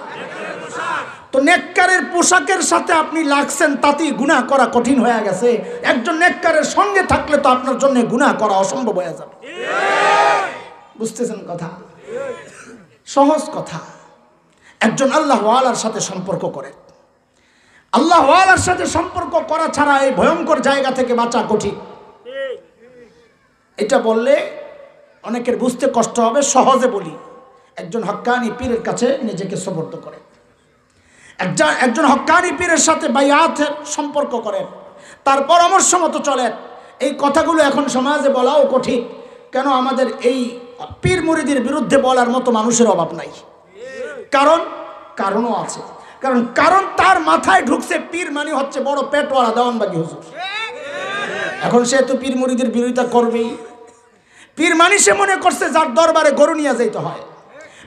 তো নেককারের পোশাকের সাথে আপনি লাগছেন, তাতেই গুনাহ করা কঠিন হয়ে গেছে। একজন নেককারের সঙ্গে থাকলে তো আপনার জন্য গুনাহ করা অসম্ভব হয়ে যাবে। বুঝতেছেন কথা? সহজ কথা। একজন আল্লাহওয়ালার সাথে সম্পর্ক করে, আল্লাহওয়ালার সাথে সম্পর্ক করা ছাড়া এই ভয়ঙ্কর জায়গা থেকে বাঁচা কঠিন। এটা বললে অনেকের বুঝতে কষ্ট হবে, সহজে বলি। একজন হক্কানি পীরের কাছে নিজেকে সুপর্দ করেন, একজন হক্কানি পীরের সাথে বাইআতের সম্পর্ক করেন, তার পরামর্শ মতো চলেন। এই কথাগুলো এখন সমাজে বলাও কঠিন, কেন আমাদের এই পীর মুরিদের বিরুদ্ধে বলার মতো মানুষের অভাব নাই। কারণও আছে, কারণ তার মাথায় ঢুকছে পীর মানে হচ্ছে বড় পেটওয়ালা দেওয়ানবাগি হুজুর। এখন সে তো পীর মুরিদের বিরোধিতা করবেই। পীর মানে সে মনে করছে যার দরবারে গরু নিয়ে যাইতে হয়,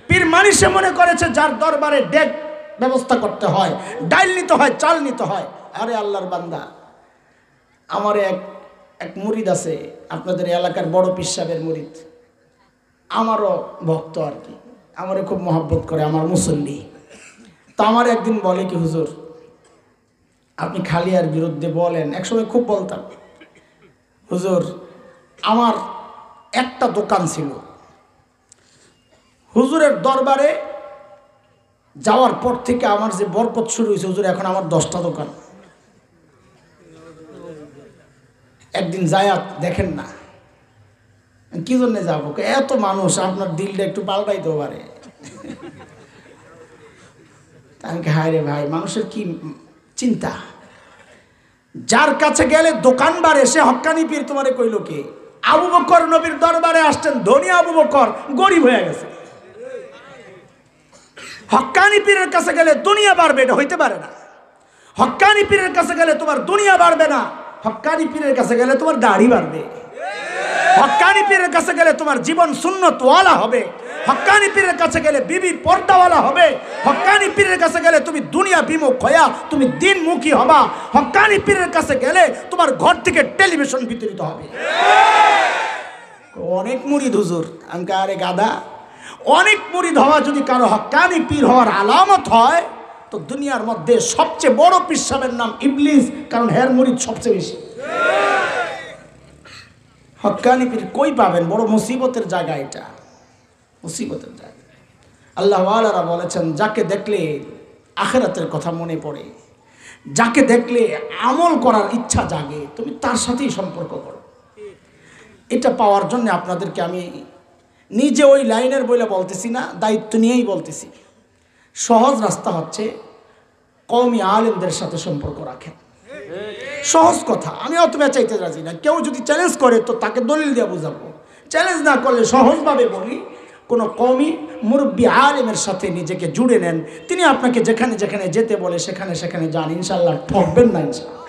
পীর মানে সে মনে করেছে যার দরবারে ডেক ব্যবস্থা করতে হয়, ডাইল নিতে হয়, চাল নিতে হয়। আরে আল্লাহর বান্দা, আমার এক মুরিদ আছে, আপনাদের এলাকার বড় পীর সাহেবের মুরিদ, আমারও ভক্ত আর কি, আমারে খুব মহব্বত করে, আমার মুসল্লি। তা আমার একদিন বলে কি, হুজুর আপনি খালিয়ার বিরুদ্ধে বলেন। একসময় খুব বলতাম, হুজুর আমার একটা দোকান ছিল, হুজুরের দরবারে যাওয়ার পর থেকে আমার যে বরকত শুরু হয়েছে, হুজুর এখন আমার 10টা দোকান। একদিন যায়াত দেখেন না, কি জন্য যাবো, এত মানুষ, আপনার দিলটা একটু পাল্টাইতে পারে। আমি হায় রে ভাই, মানুষের কি চিন্তা। যার কাছে গেলে দোকান বাড়ে সে হক্কানি পীর তোমারে কইল কে? আবু বকর নবীর দরবারে আসতেন, ধনী আবু বকর গরিব হয়ে গেছে। হক্কানি পীরের কাছে গেলে দুনিয়া বাড়বে, এটা হইতে পারে না। হক্কানি পীরের কাছে গেলে তোমার দুনিয়া বাড়বে না, হক্কানি পীরের কাছে গেলে তোমার দাড়ি বাড়বে। হক্কানি পীরের কাছে গেলে তোমার জীবন সুন্নতওয়ালা হবে। হক্কানি পীরের কাছে গেলে বিবি পর্দাওয়ালা হবে। হক্কানি পীরের কাছে গেলে তুমি দুনিয়া বিমুখ হইয়া তুমি দিনমুখী হবা। হক্কানি পীরের কাছে গেলে তোমার ঘর থেকে টেলিভিশন বিতরিত হবে। অনেক মুরিদ হুজুর, আমি আরে গাদা, অনেক মুরিদ হওয়া যদি কারো হক্কানি পীর হওয়ার আলামত হয়, তো দুনিয়ার মধ্যে সবচেয়ে বড় পীর সাহেবের নাম ইবলিস, কারণ হের মুরিদ সবচেয়ে বেশি। হক্কানি পীর কই পাবেন? বড় মুসিবতের জায়গা, এটা মুসিবতের জায়গা। আল্লাহ ওয়ালারা বলেছেন, যাকে দেখলে আখিরাতের কথা মনে পড়ে, যাকে দেখলে আমল করার ইচ্ছা জাগে, তুমি তার সাথেই সম্পর্ক করো। এটা পাওয়ার জন্য আপনাদেরকে আমি নিজে ওই লাইনের বইলে বলতেছি না, দায়িত্ব নিয়েই বলতেছি। সহজ রাস্তা হচ্ছে কওমি আলেমদের সাথে সম্পর্ক রাখেন। সহজ কথা, আমি অত চাইতে রাজি না। কেউ যদি চ্যালেঞ্জ করে তো তাকে দলিল দিয়ে বুঝাবো, চ্যালেঞ্জ না করলে সহজভাবে বলি, কোনো কওমি মুরব্বী আলেমের সাথে নিজেকে জুড়ে নেন। তিনি আপনাকে যেখানে যেখানে যেতে বলে সেখানে সেখানে যান, ইনশাল্লাহ ঠকবেন না। ইনশাল্লাহ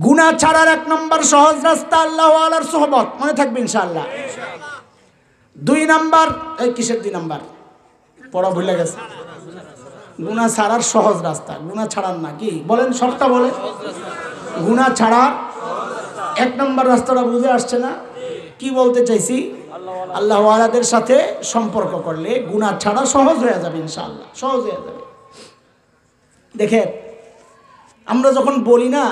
গুনাহ ছাড়ার 1 নম্বর সহজ রাস্তা আল্লাহ ওয়ালার সোহবত, মনে থাকবে ইনশাআল্লাহ। 2 নম্বর, এই কিসের 2 নম্বর পড়া ভুলে গেছে? গুনাহ ছাড়ার সহজ রাস্তা, গুনাহ ছাড়ার না, কি বলেন? সবটা বলে গুনাহ ছাড়ার 1 নম্বর রাস্তাটা বুঝে আসছে না? কি বলতে চাইছি? আল্লাহ ওয়ালাদের সাথে সম্পর্ক করলে গুনাহ ছাড়া সহজ হয়ে যাবে, ইনশাআল্লাহ সহজ হয়ে যাবে। দেখেন, আমরা যখন বলি না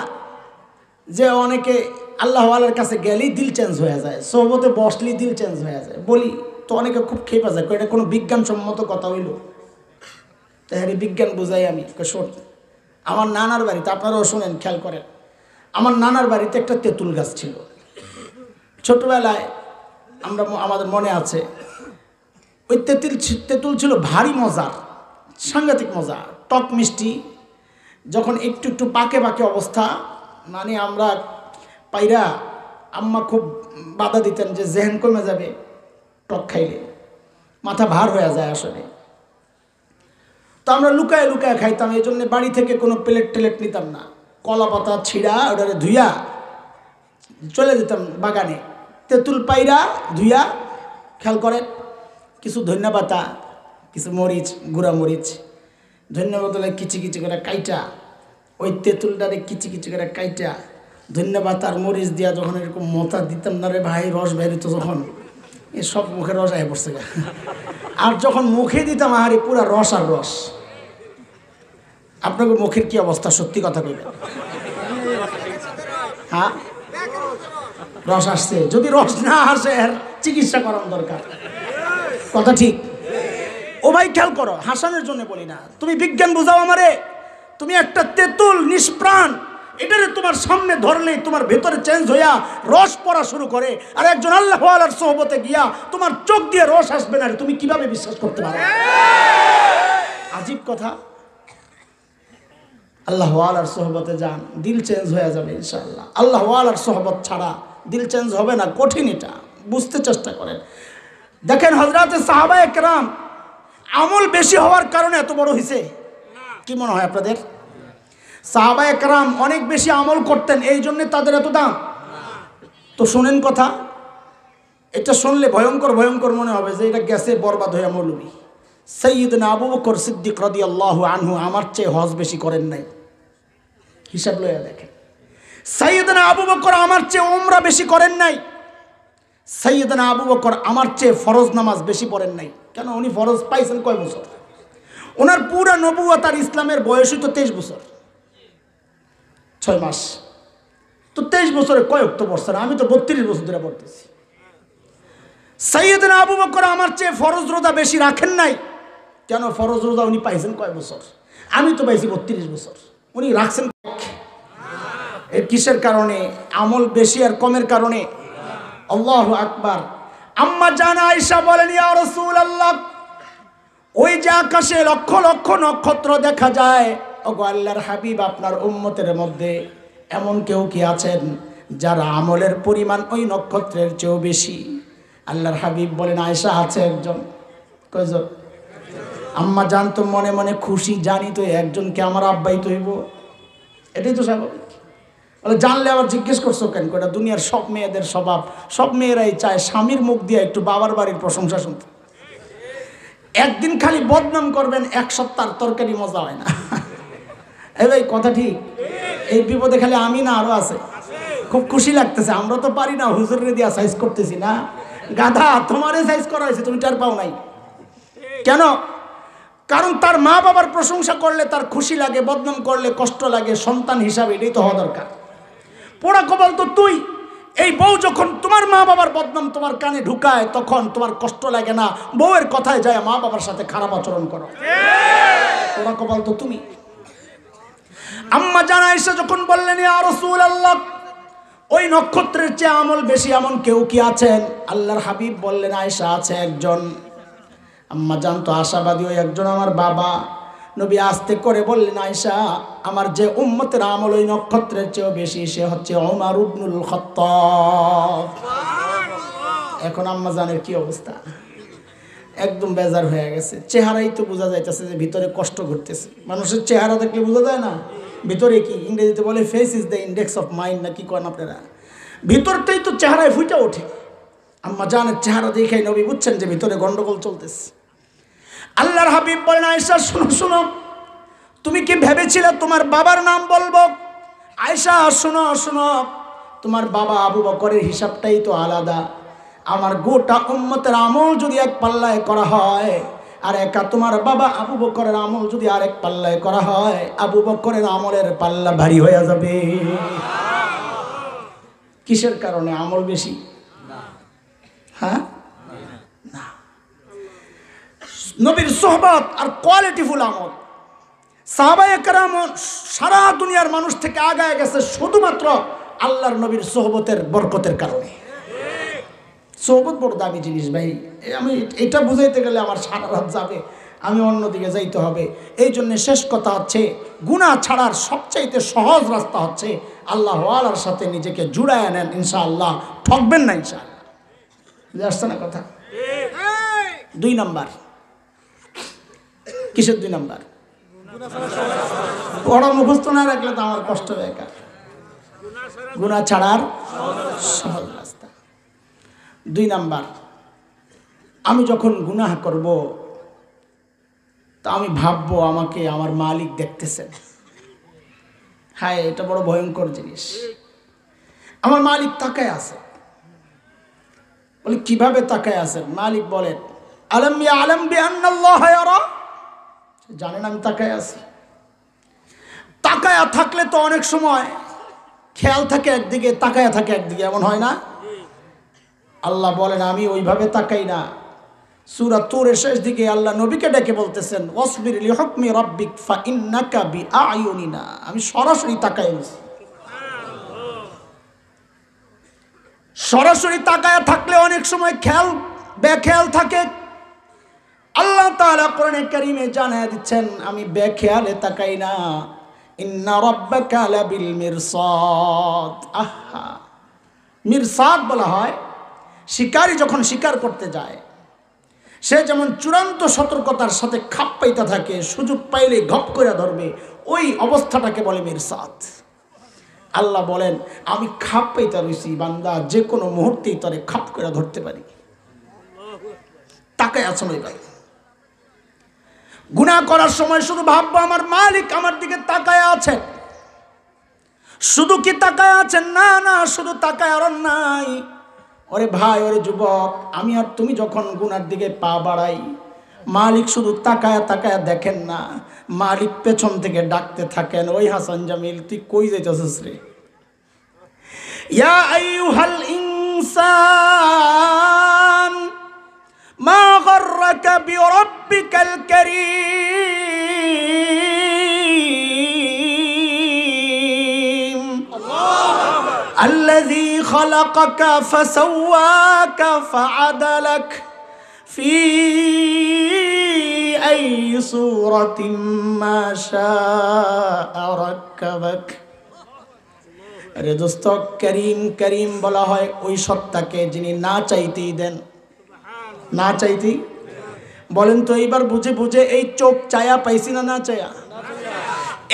যে অনেকে আল্লাহ ওয়ালার কাছে গেলেই দিল চেঞ্জ হয়ে যায়, সোহবতে বসলেই দিল চেঞ্জ হয়ে যায়, বলি তো অনেকে খুব খেপে যায়, এটা কোনো বিজ্ঞানসম্মত কথা হইল? তো হ্যাঁ, বিজ্ঞান বুঝাই আমি। শোন, আমার নানার বাড়িতে, আপনারাও শোনেন, খেয়াল করেন, আমার নানার বাড়িতে একটা তেঁতুল গাছ ছিল। ছোটবেলায় আমাদের মনে আছে, ওই তেঁতুল ছিল ভারী মজার, সাংঘাতিক মজা, টক মিষ্টি। যখন একটু একটু পাকে পাকে অবস্থা, মানে আমরা পাইরা, আম্মা খুব বাধা দিতেন যে জেহেন কমে যাবে টক খাইলে, মাথা ভার হয়ে যায় আসলে। তো আমরা লুকায় লুকায় খাইতাম, এই জন্য বাড়ি থেকে কোনো প্লেট টেলেট নিতাম না। কলা পাতা ছিঁড়া ওটারে ধুইয়া চলে যেতাম বাগানে, তেঁতুল পাইরা ধুইয়া, খেয়াল করেন, কিছু ধনিয়া পাতা, কিছু মরিচ, গুঁড়া মরিচ, ধনিয়া পাতা কিচি কিচি করে কাইটা, ওই তেঁতুলটারে কিচি কিচি করে কাইটা ধনিয়া পাতা আর মরিচ দিয়া যখন এরকম মোতা দিতাম না রে ভাই, রস বেরিত যখন, এ সব মুখে রস আয় পড়ছে। আর যখন মুখে দিতাম, আরে পুরা রস আর রস। আপনাকে মুখের কি অবস্থা, সত্যি কথা কইবেন? হ্যাঁ, রস আসছে? যদি রস না আসে এর চিকিৎসা করার দরকার, কথা ঠিক? ও ভাই খেয়াল করো, হাসানের জন্য বলি না, তুমি বিজ্ঞান বুঝাও আমারে। তুমি একটা তেঁতুল নিষ্প্রাণ এটারে তোমার সামনে ধরলেই তোমার ভেতরে চেঞ্জ হইয়া রস পড়া শুরু করে। আর একজন আল্লাহ ওয়ালার সোহবতে গিয়া তোমার চোখ দিয়ে রস আসবে না, তুমি কিভাবে বিশ্বাস করতে পারো? আজীব কথা। আল্লাহ ওয়ালার সোহবতে যান, দিল চেঞ্জ হয়ে যাবে ইনশাআল্লাহ। আল্লাহ ওয়ালার সোহবত ছাড়া দিল চেঞ্জ হবে না, কঠিন এটা, বুঝতে চেষ্টা করেন। দেখেন হযরতে সাহাবায়ে কেরাম আমল বেশি হওয়ার কারণে এত বড় হয়েছে, কি মনে হয় আপনাদের? সাহাবায়ে কেরাম অনেক বেশি আমল করতেন, এই জন্য তাদের এত দাম। তো শোনেন কথা, এটা শুনলে ভয়ঙ্কর ভয়ঙ্কর মনে হবে যে এটা গেছে বরবাদ হয়ে মৌলবী। সাইয়্যিদনা আবু বকর সিদ্দিক রাদিয়াল্লাহু আনহু আমার চেয়ে হজ বেশি করেন নাই, হিসাব লইয়া দেখেন। সাইয়্যিদনা আবু বকর আমার চেয়ে উমরা বেশি করেন নাই। সাইয়্যিদনা আবু বকর আমার চেয়ে ফরজ নামাজ বেশি পড়েন নাই। কেন? উনি ফরজ পাইছেন কয় বছর? ওনার পুরা নবুয়ত আর ইসলামের বয়সই তো 23 বছর 6 মাস। তো 23 বছরে কয় ওয়াক্ত পড়ছেন? আমি তো 32 বছর ধরে পড়তেছি। সাইয়্যিদনা আবু বকর আমার চেয়ে ফরজ রোজা বেশি রাখেন নাই। কেন? ফরজ রোজা উনি পাইছেন কয় বছর? আমি তো পাইছি 32 বছর। উনি রাখছেন এর কিসের কারণে? আমল বেশি আর কমের কারণে। আল্লাহু আকবার। আম্মা জান আয়েশা বলেন, ইয়া রাসূলুল্লাহ, ওই যে আকাশে লক্ষ লক্ষ নক্ষত্র দেখা যায়, ওগো আল্লাহর হাবিব, আপনার উম্মতের মধ্যে এমন কেউ কি আছেন যার আমলের পরিমাণ ওই নক্ষত্রের চেয়েও বেশি? আল্লাহর হাবিব বলেন, আয়েশা, আছে একজন। কয়জন? আম্মা জান তো মনে মনে খুশি, জানি তো একজনকে আমার আব্বাই তো হইব, এটাই তো স্বাভাবিক। বলে, জানলে আবার জিজ্ঞেস করছো কেন? এটা দুনিয়ার সব মেয়েদের স্বভাব, সব মেয়েরাই চায় স্বামীর মুখ দিয়ে একটু বাবার বাড়ির প্রশংসা শুনতে। একদিন খালি বদনাম করবেন, এক সপ্তাহ তরকারি মজা হয় না। এই ভাই কথা ঠিক? এই বিপদে খালি আমি না, আরো আছে। খুব খুশি লাগতেছে, আমরা তো পারি না, হুজুরের দিয়া সাইজ করতেছি না। গাধা, তোমারে সাইজ করা হয়েছে, তুমি টার পাও নাই কেন? কারণ তার মা বাবার প্রশংসা করলে তার খুশি লাগে, বদনাম করলে কষ্ট লাগে। সন্তান হিসাবে এটাই তো হওয়া দরকার। পোড়া কপাল তো তুই। এই বউ যখন তোমার মা বাবার বদনাম তোমার কানে ঢুকায়, তখন তোমার কষ্ট লাগে না? বউয়ের কথায় যায় মা বাবার সাথে খারাপ আচরণ করো, পোড়া কপাল তো তুমি। আম্মা জান আয়েশা যখন বললেন, ইয়া রাসূলুল্লাহ, ওই নক্ষত্রের চেয়ে আমল বেশি এমন কেউ কি আছেন? আল্লাহর হাবিব বললেন, আয়েশা, আছে একজন। আম্মা জান তো আশাবাদী, ওই একজন আমার বাবা। নবী আস্তে করে বললেন, আয়েশা, আমার যে উম্মতের আমল ওই নক্ষত্রের চেয়েও বেশি, সে হচ্ছে ওমর ইবনুল খাত্তাব। এখন আম্মা জানের কি অবস্থা? একদম বেজার হয়ে গেছে। চেহারাই তো বোঝা যাইতেছে যে ভিতরে কষ্ট ঘটতেছে। মানুষের চেহারা দেখলে বোঝা যায় না ভিতরে কি? ইংরেজিতে বলে face is the index of mind, না কি করেন আপনারা? ভিতরটাই তো চেহারায় ফুটে ওঠে। আম্মা জানের চেহারা দেখেই নবী বুঝছেন যে ভিতরে গন্ডগোল চলতেছে। আল্লাহর হাবিব বলেন, আয়েশা, শুনো শুনো, তুমি কি ভেবেছিলে তোমার বাবার নাম বলবো? আয়েশা, শুনো শুনো, তোমার বাবা আবু বকরের হিসাবটাই তো আলাদা। আমার গোটা উম্মতের আমল যদি এক পাল্লায় করা হয়, আর একা তোমার বাবা আবু বকরের আমল যদি আরেক পাল্লায় করা হয়, আবু বকরের আমলের পাল্লা ভারী হয়ে যাবে। কিসের কারণে? আমল বেশি? হ্যাঁ, না, নবীর সোহবত আর কোয়ালিটিফুল আমল। সাহাবায়ে কেরাম সারা দুনিয়ার মানুষ থেকে আগায় গেছে শুধুমাত্র আল্লাহর নবীর সোহবতের বরকতের কারণে। সোহবত বড় দামি জিনিস ভাই। আমি এটা বুঝাইতে গেলে আমার সারা রাত যাবে, আমি অন্যদিকে যাইতে হবে। এই জন্য শেষ কথা হচ্ছে, গুনাহ ছাড়ার সবচাইতে সহজ রাস্তা হচ্ছে আল্লাহ ওয়ালার সাথে নিজেকে জুড়ায় নেন। ইনশাআল্লাহ ঠকবেন না, ইনশাআল্লাহ। বুঝে আসছে না কথা? 2 নাম্বার। কিসের 2 নাম্বার? পড়া মুখস্থ না রাখলে তো আমার কষ্ট বেকার। গুনাহ ছাড়ার সহজ রাস্তা। 2 নাম্বার, আমি যখন গুনাহ করব তা আমি ভাববো আমাকে আমার মালিক দেখতেছেন। হ্যাঁ, এটা বড় ভয়ঙ্কর জিনিস। আমার মালিক তাকায় আছে। বলে, কিভাবে তাকায় আছেন? মালিক বলেন, আলাম ইয়ালাম বিআন্নাল্লাহ ইয়ারা, জানেন আমি তাকায় আছি। তাকায় থাকলে তো অনেক সময় খেয়াল থাকে একদিকে, তাকায় থাকে একদিকে, এমন হয় না? আল্লাহ বলেন, আমি ওইভাবে তাকাই না। সূরা তুরের শেষ দিকে আল্লাহ নবীকে ডেকে বলতেছেন, ওয়াসবির লিহুকমি রাব্বিক ফাইন্নাকা বিআয়ুনিনা, আমি সরাসরি তাকাই আছি। সরাসরি তাকায়া থাকলে অনেক সময় খেয়াল বেখেয়াল থাকে। আল্লাহ তাআলা কোরআনে কারীমে জানায় দিচ্ছেন, আমি বেখেয়ালে তাকাই না। ইন্না রাব্বাকা লাবিল মিরসাদ। আহা, মিরসাদ বলা হয় শিকারী যখন শিকার করতে যায়, সে যেমন চূড়ান্ত সতর্কতার সাথে খাপ পাইতে থাকে, সুযোগ পাইলে ঘপ করে ধরবে, ওই অবস্থাটাকে বলে মিরসাদ। আল্লাহ বলেন, আমি খাপ পাইতে রইছি বান্দা, যে কোনো মুহূর্তেই তোরে খাপ করে ধরতে পারি। তাকায় আছেন ওইবার। গুনাহ করার সময় শুধু ভাববো আমার মালিক আমার দিকে তাকায় আছেন। শুধু কি তাকায় আছেন? না না, শুধু তাকায় আর নাই। ওরে ভাই, ওরে যুবক, আমি আর তুমি যখন গুনার দিকে পা বাড়াই, মালিক শুধু তাকায়া তাকায়া দেখেন না, মালিক পেছন থেকে ডাকতে থাকেন, ওই হাসান জামিল তুই কই যাইতেছিস রে? ইয়া আইয়ুহাল ইনসান মা গররাকা বিরাব্বিকাল কারীম الذي خلقك فسواك فعدلك في أي صورة ما شاء ركبك। আরে দোস্ত, করিম করিম বলা হয় ওই সত্তাকে যিনি না চাইতেই দেন, না চাইতেই। বলেন তো এইবার বুঝে বুঝে এই চোখ চায়া পাইছি না না চায়া?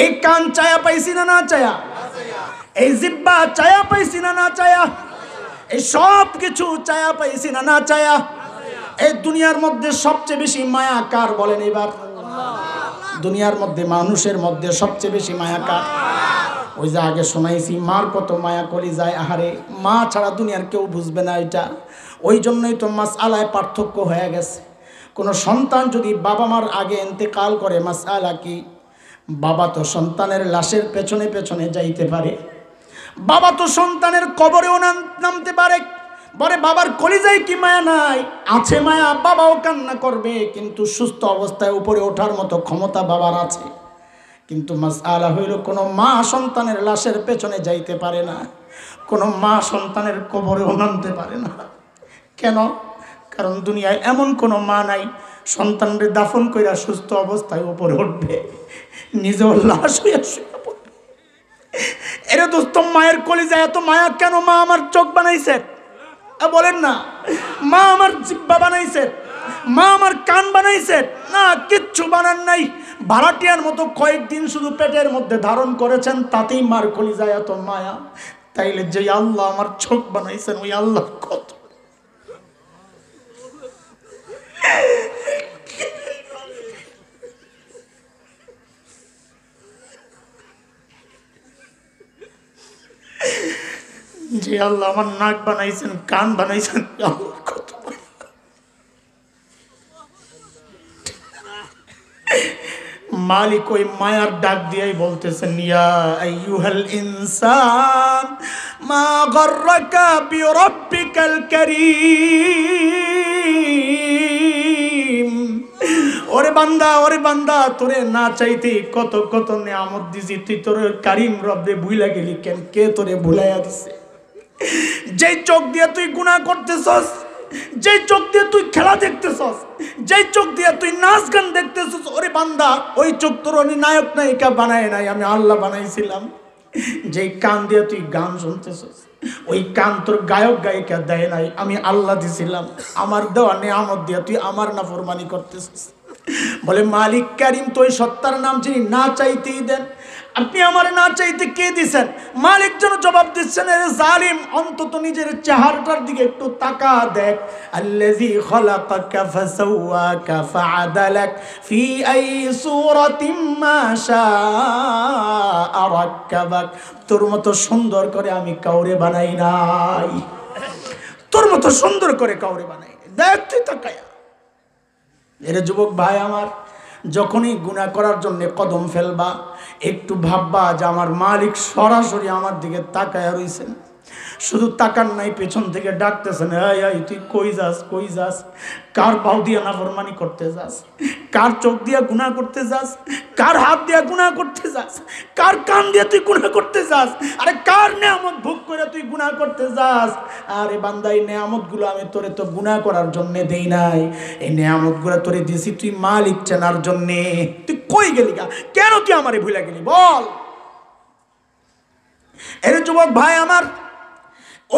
এই কান চায়া পাইছি না না চায়া? এই জিহ্বা চায়া পাইছি না না চায়া? এই সব কিছু চায়া পাইছি না না চায়া? এই দুনিয়ার মধ্যে সবচেয়ে বেশি মায়া কার বলেন এবার? দুনিয়ার মধ্যে মানুষের মধ্যে সবচেয়ে বেশি মায়া কার? ওই যে আগে শোনাইছি, মার কত মায়া করি যায়। আহারে, মা ছাড়া দুনিয়ার কেউ বুঝবে না এটা। ওই জন্যই তো মাসআলায় পার্থক্য হয়ে গেছে। কোনো সন্তান যদি বাবা মার আগে ইন্তেকাল করে, মাসআলা কি? বাবা তো সন্তানের লাশের পেছনে পেছনে যাইতে পারে, বাবা তো সন্তানের কবরেও নামতে পারে। বলে বাবার কলিজায় কি মায়া নাই? আছে মায়া, বাবাও কান্না করবে, কিন্তু সুস্থ অবস্থায় উপরে ওঠার মতো ক্ষমতা বাবার আছে। কিন্তু মাসআলা হইল, কোনো মা সন্তানের লাশের পেছনে যাইতে পারে না, কোনো মা সন্তানের কবরেও নামতে পারে না। কেন? কারণ দুনিয়ায় এমন কোনো মা নাই সন্তানদের দাফন কইরা সুস্থ অবস্থায় উপরে উঠবে, নিজেও লাশ হইয়া শুয়ে পড়বে। এরে দোস্ত, মায়ের কলিজায় এত মায়া কেন? মা আমার চোখ বানাইছে, বলেন না? মা আমার জিহ্বা বানাইছে, মা আমার কান বানাইছে? না, কিচ্ছু বানান নাই। ভাড়াটিয়ার মতো কয়েকদিন শুধু পেটের মধ্যে ধারণ করেছেন, তাতেই মার কলিজায় এত মায়া। তাইলে যে আল্লাহ আমার চোখ বানাইছেন, ওই আল্লাহ কত! যে আল্লাহ আমার নাক বানাইছেন, কান বানাইছেন, আল্লাহ কত! মালিক ওই মায়ার ডাক দিয়েই বলতেছেন, ইয়া আইয়ুহাল ইনসান মা গররাকা বিরাব্বিকাল কারীম। ওরে বান্দা, ওরে বান্দা, তোরে না চাইতে কত কত নিয়ামত দিছি, তুই তোর কারীম রব্বে ভুইলা গেলি কেন? কে তোরে ভুলাইয়া দিছে? যেই চোখ দিয়ে তুই গুনাহ করতেছস, যেই চোখ দিয়ে তুই খেলা দেখতেছস, যেই চোখ দিয়ে তুই নাচ গান দেখতেছস, ওরে বান্দা, ওই চোখ তোর নায়ক নায়িকা বানায় নাই, আমি আল্লাহ বানাইছিলাম। যেই কান দিয়ে তুই গান শুনতেছস, ওই কান তোর গায়ক গায়িকা দেয় নাই, আমি আল্লাহ দিছিলাম। আমার দেওয়া নিয়ামত দিয়ে তুই আমার নাফরমানি করতেছস। বলে মালিক কারীম তো ওই সত্তার নাম যিনি না চাইতেই দেন। আপনি আমার না চাইতে কে দিছেন? মালিক যেন জবাব দিচ্ছেন, এরে জালিম, অন্তত নিজের চেহারাটার দিকে একটু তাকা দেখ। আল্লাযী খালাকাকা ফাসাওয়াকা ফাআদালাক ফি আই সূরাতিন মা শাআ রাক্কাবাক। তোর মতো সুন্দর করে আমি কাউরে বানাই নাই, তোর মতো সুন্দর করে কাউরে বানাই নাই। দেখ তুই তাকায়া। এরে যুবক ভাই আমার, যখনই গুনাহ করার জন্য কদম ফেলবা, একটু ভাববা যে আমার মালিক সরাসরি আমার দিকে তাকায়া রইছেন। শুধু তাকান নাই, পেছন থেকে ডাকতেছেন, এই এই তুই কই যাস, কই যাস? কার পাও দিয়া নাফরমানি করতে যাস? কার চোখ দিয়া গুনাহ করতে যাস? কার হাত দিয়া গুনাহ করতে যাস? কার কান দিয়া তুই গুনাহ করতে যাস? আরে কার নেয়ামত ভোগ করে তুই গুনাহ করতে যাস? আরে বান্দা, এই নেয়ামতগুলো আমি তোরে তো গুনাহ করার জন্য দেই নাই, এই নেয়ামতগুলো তোরে দিছি তুই মালিক চেনার জন্য। তুই কই গেলি গা? কেন তুই আমারে ভুলে গেলি বল? এর যুবক ভাই আমার,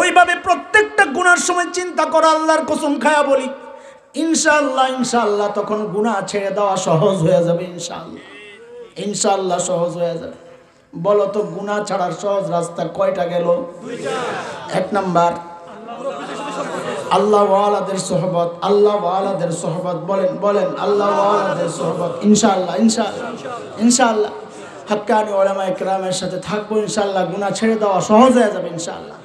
ওইভাবে প্রত্যেকটা গুনার সময় চিন্তা করা। আল্লাহর কসম খায়া বলি, ইনশাআল্লাহ ইনশাআল্লাহ তখন গুনাহ ছেড়ে দেওয়া সহজ হয়ে যাবে। ইনশাআল্লাহ ইনশাআল্লাহ সহজ হয়ে যাবে। বলো তো, গুনাহ ছাড়ার সহজ রাস্তা কয়টা গেল? এক নাম্বার, আল্লাহ ওয়ালাদের সোহবত। আল্লাহ ওয়ালাদের সোহবত, বলেন বলেন, আল্লাহ ওয়ালাদের সোহবত। ইনশাআল্লাহ ইনশাআল্লাহ ইনশাআল্লাহ হাক্কানি উলামায়ে কেরামের সাথে থাকবো, ইনশাআল্লাহ গুনাহ ছেড়ে দেওয়া সহজ হয়ে যাবে ইনশাআল্লাহ।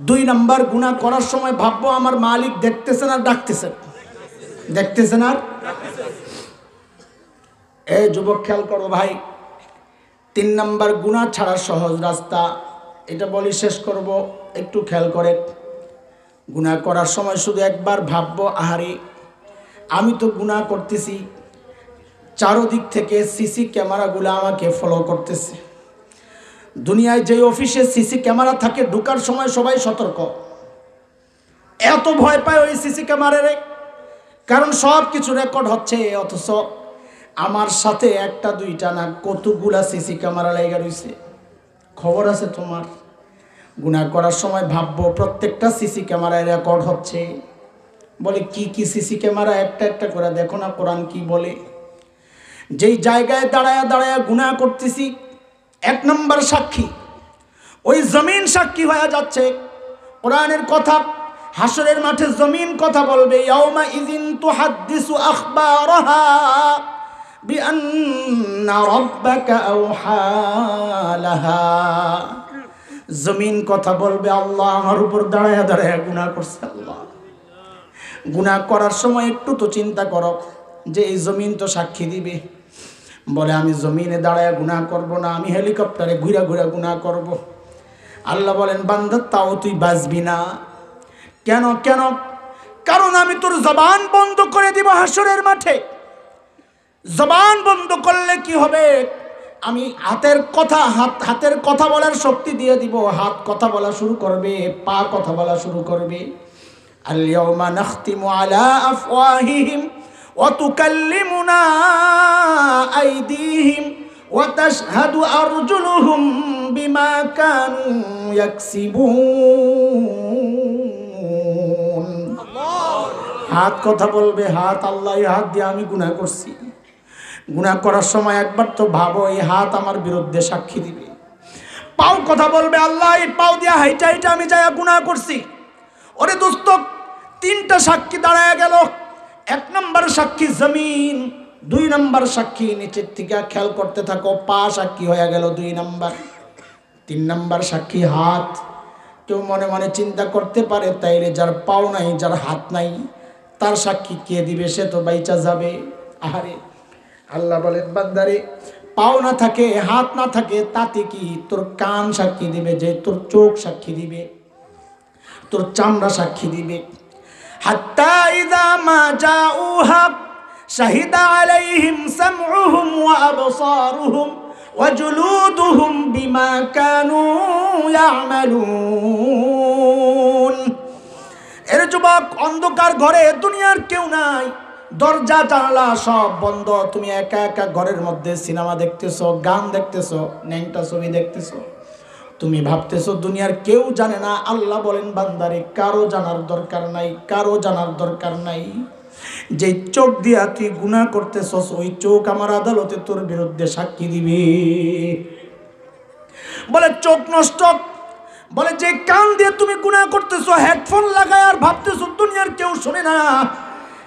দুই নাম্বার, গুনাহ করার সময় ভাববো আমার মালিক দেখতেছেন আর ডাকতেছেন, দেখতেছেন আর। এই যুবক খেয়াল করো ভাই, তিন নাম্বার গুনাহ ছাড়ার সহজ রাস্তা, এটা বলি শেষ করব, একটু খেয়াল করে। গুনাহ করার সময় শুধু একবার ভাববো, আহারে আমি তো গুনাহ করতেছি, চারদিক থেকে সিসি ক্যামেরাগুলো আমাকে ফলো করতেছে। দুনিয়ায় যে অফিসে সিসি ক্যামেরা থাকে, ঢোকার সময় সবাই সতর্ক, এত ভয় পায় ওই সিসি ক্যামেরারে, কারণ সব কিছু রেকর্ড হচ্ছে। অথচ আমার সাথে একটা দুইটা না, কতগুলা সিসি ক্যামেরা লেগে রয়েছে। খবর আছে তোমার? গুনাহ করার সময় ভাববো প্রত্যেকটা সিসি ক্যামেরায় রেকর্ড হচ্ছে। বলে কি কি সিসি ক্যামেরা? একটা একটা করে দেখো না কোরআন কি বলে। যেই জায়গায় দাঁড়ায়া দাঁড়ায়া গুনাহ করতেছি, এক নম্বর সাক্ষী ওই জমিন সাক্ষী হয়ে যাচ্ছে। কোরআনের কথা, হাসরের মাঠে জমিন কথা বলবে, ইয়াউমা ইযিন তুহাদ্দিসু আখবারাহা বিআন্না রাব্বাকা আওহা লাহা। জমিন কথা বলবে, আল্লাহ আমার উপর দাঁড়ায়া দাঁড়ায়া গুনাহ করছে। আল্লাহ, গুনাহ করার সময় একটু তো চিন্তা করো যে এই জমিন তো সাক্ষী দিবে। বলে আমি জমিনে দাঁড়ায় গুনাহ করব না, আমি হেলিকপ্টারে ঘুরা ঘুরা গুনাহ করব। আল্লাহ বলেন, বান্দা তাও তুই বাঁচবি না। কেন কেন? কারণ আমি তোর জবান বন্ধ করে দিব হাসরের মাঠে। জবান বন্ধ করলে কি হবে? আমি হাতের কথা বলার শক্তি দিয়ে দিব। হাত কথা বলা শুরু করবে, পা কথা বলা শুরু করবে। আল ইয়াউমা নাখতিমু আলা আফওয়াহিহিম وتكلمنا أيديهم وتشهد أرجلهم بما كانوا يكسبون। হাত কথা বলবে, হাত আল্লাহ এই হাত দিয়ে আমি গুনাহ করছি। গুনাহ করার সময় একবার তো ভাবো, এই হাত আমার বিরুদ্ধে সাক্ষী দিবে। পাও কথা বলবে, আল্লাহ এই পাও দিয়ে হাইটা হাইটা আমি যাইয়া গুনাহ করছি। ওরে দোস্ত, তিনটা সাক্ষী দাঁড়ায় গেল। এক নম্বর সাক্ষী জমিন, দুই নম্বর সাক্ষী নিচের থেকে খেয়াল করতে থাকো, পা সাক্ষী হয়ে গেল দুই নম্বর। তিন নম্বর সাক্ষী হাত। কেউ মনে মনে চিন্তা করতে পারে, তাইলে যার পাও নাই, যার হাত নাই, তার সাক্ষী কে দিবে? সে তো বাইচা যাবে। আহারে, আল্লাহ বলেন, বান্দারে পাও না থাকে, হাত না থাকে, তাতে কি? তোর কান সাক্ষী দিবে, যে তোর চোখ সাক্ষী দিবে, তোর চামড়া সাক্ষী দিবে। হাত্তা ইযা মা জাউহা শাহিদা আলাইহিম সামউহুম ওয়া আবসারুহুম ওয়া জুলুদুহুম বিমা কানু ইয়ামালুন। এর যুবক, অন্ধকার ঘরে, দুনিয়ার কেউ নাই, দরজা জানালা সব বন্ধ, তুমি একা একা ঘরের মধ্যে সিনেমা দেখতেছো, গান দেখতেছো, ন্যাংটা ছবি দেখতেছো। তুমি ভাবতেছো দুনিয়ার কেউ জানে না। আল্লাহ বলেন, বান্দারে কারো জানার দরকার নাই, কারো জানার দরকার নাই। যে চোখ দিয়া তুই গুনাহ করতেছস, ওই চোখ আমার আদালতে তোর বিরুদ্ধে সাক্ষী দিবে। বলে চোখ নষ্ট। বলে যে কান দিয়ে তুমি গুনাহ করতেছো, হেডফোন লাগায় আর ভাবতেছো দুনিয়ার কেউ শোনে না,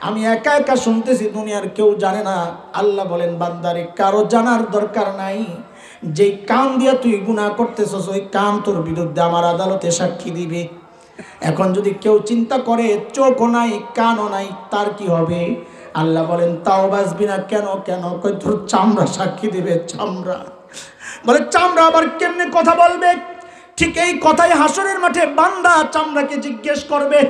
আমি একা একা শুনতেছি, দুনিয়ার কেউ জানে না। আল্লাহ বলেন, বান্দারে কারো জানার দরকার নাই। যে কান দিয়া তুই গুনাহ করতেছস, ওই কান তোর বিরুদ্ধে আমার আদালতে সাক্ষী দিবে। এখন যদি কেউ চিন্তা করে চোখও নাই, কানও নাই, তার কি হবে? আল্লাহ বলেন, তাও বাঁচবি না। কেন কেন? কই তোর চামড়া সাক্ষী দিবে, চামড়া। বলে চামড়া আবার কেমনে কথা বলবে? ঠিক এই কথাই হাসরের মাঠে বান্দা চামড়াকে জিজ্ঞেস করবে,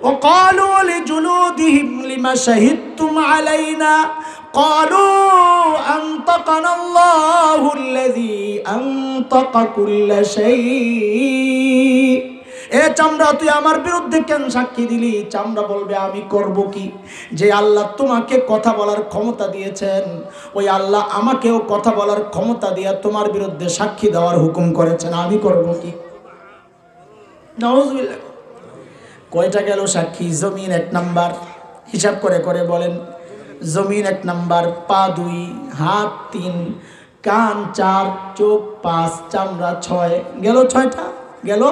وقالوا لجلودهم لما شهدتم علينا قالوا أنطقنا الله الذي أنطق كل شيء। এ চামড়া তুই আমার বিরুদ্ধে কেন সাক্ষী দিলি? চামড়া বলবে আমি করব কি? যে আল্লাহ তোমাকে কথা বলার ক্ষমতা দিয়েছেন, ওই আল্লাহ আমাকেও কথা বলার ক্ষমতা দিয়ে তোমার বিরুদ্ধে সাক্ষী দেওয়ার হুকুম করেছেন, আমি করব কি? নাউজুবিল্লাহ। কয়টা গেল সাক্ষী? জমিন 1 নাম্বার, হিসাব করে করে বলেন। জমিন 1 নাম্বার, পা 2, হাত 3, কান 4, চোখ 5, চামড়া 6, গেল 6টা গেল।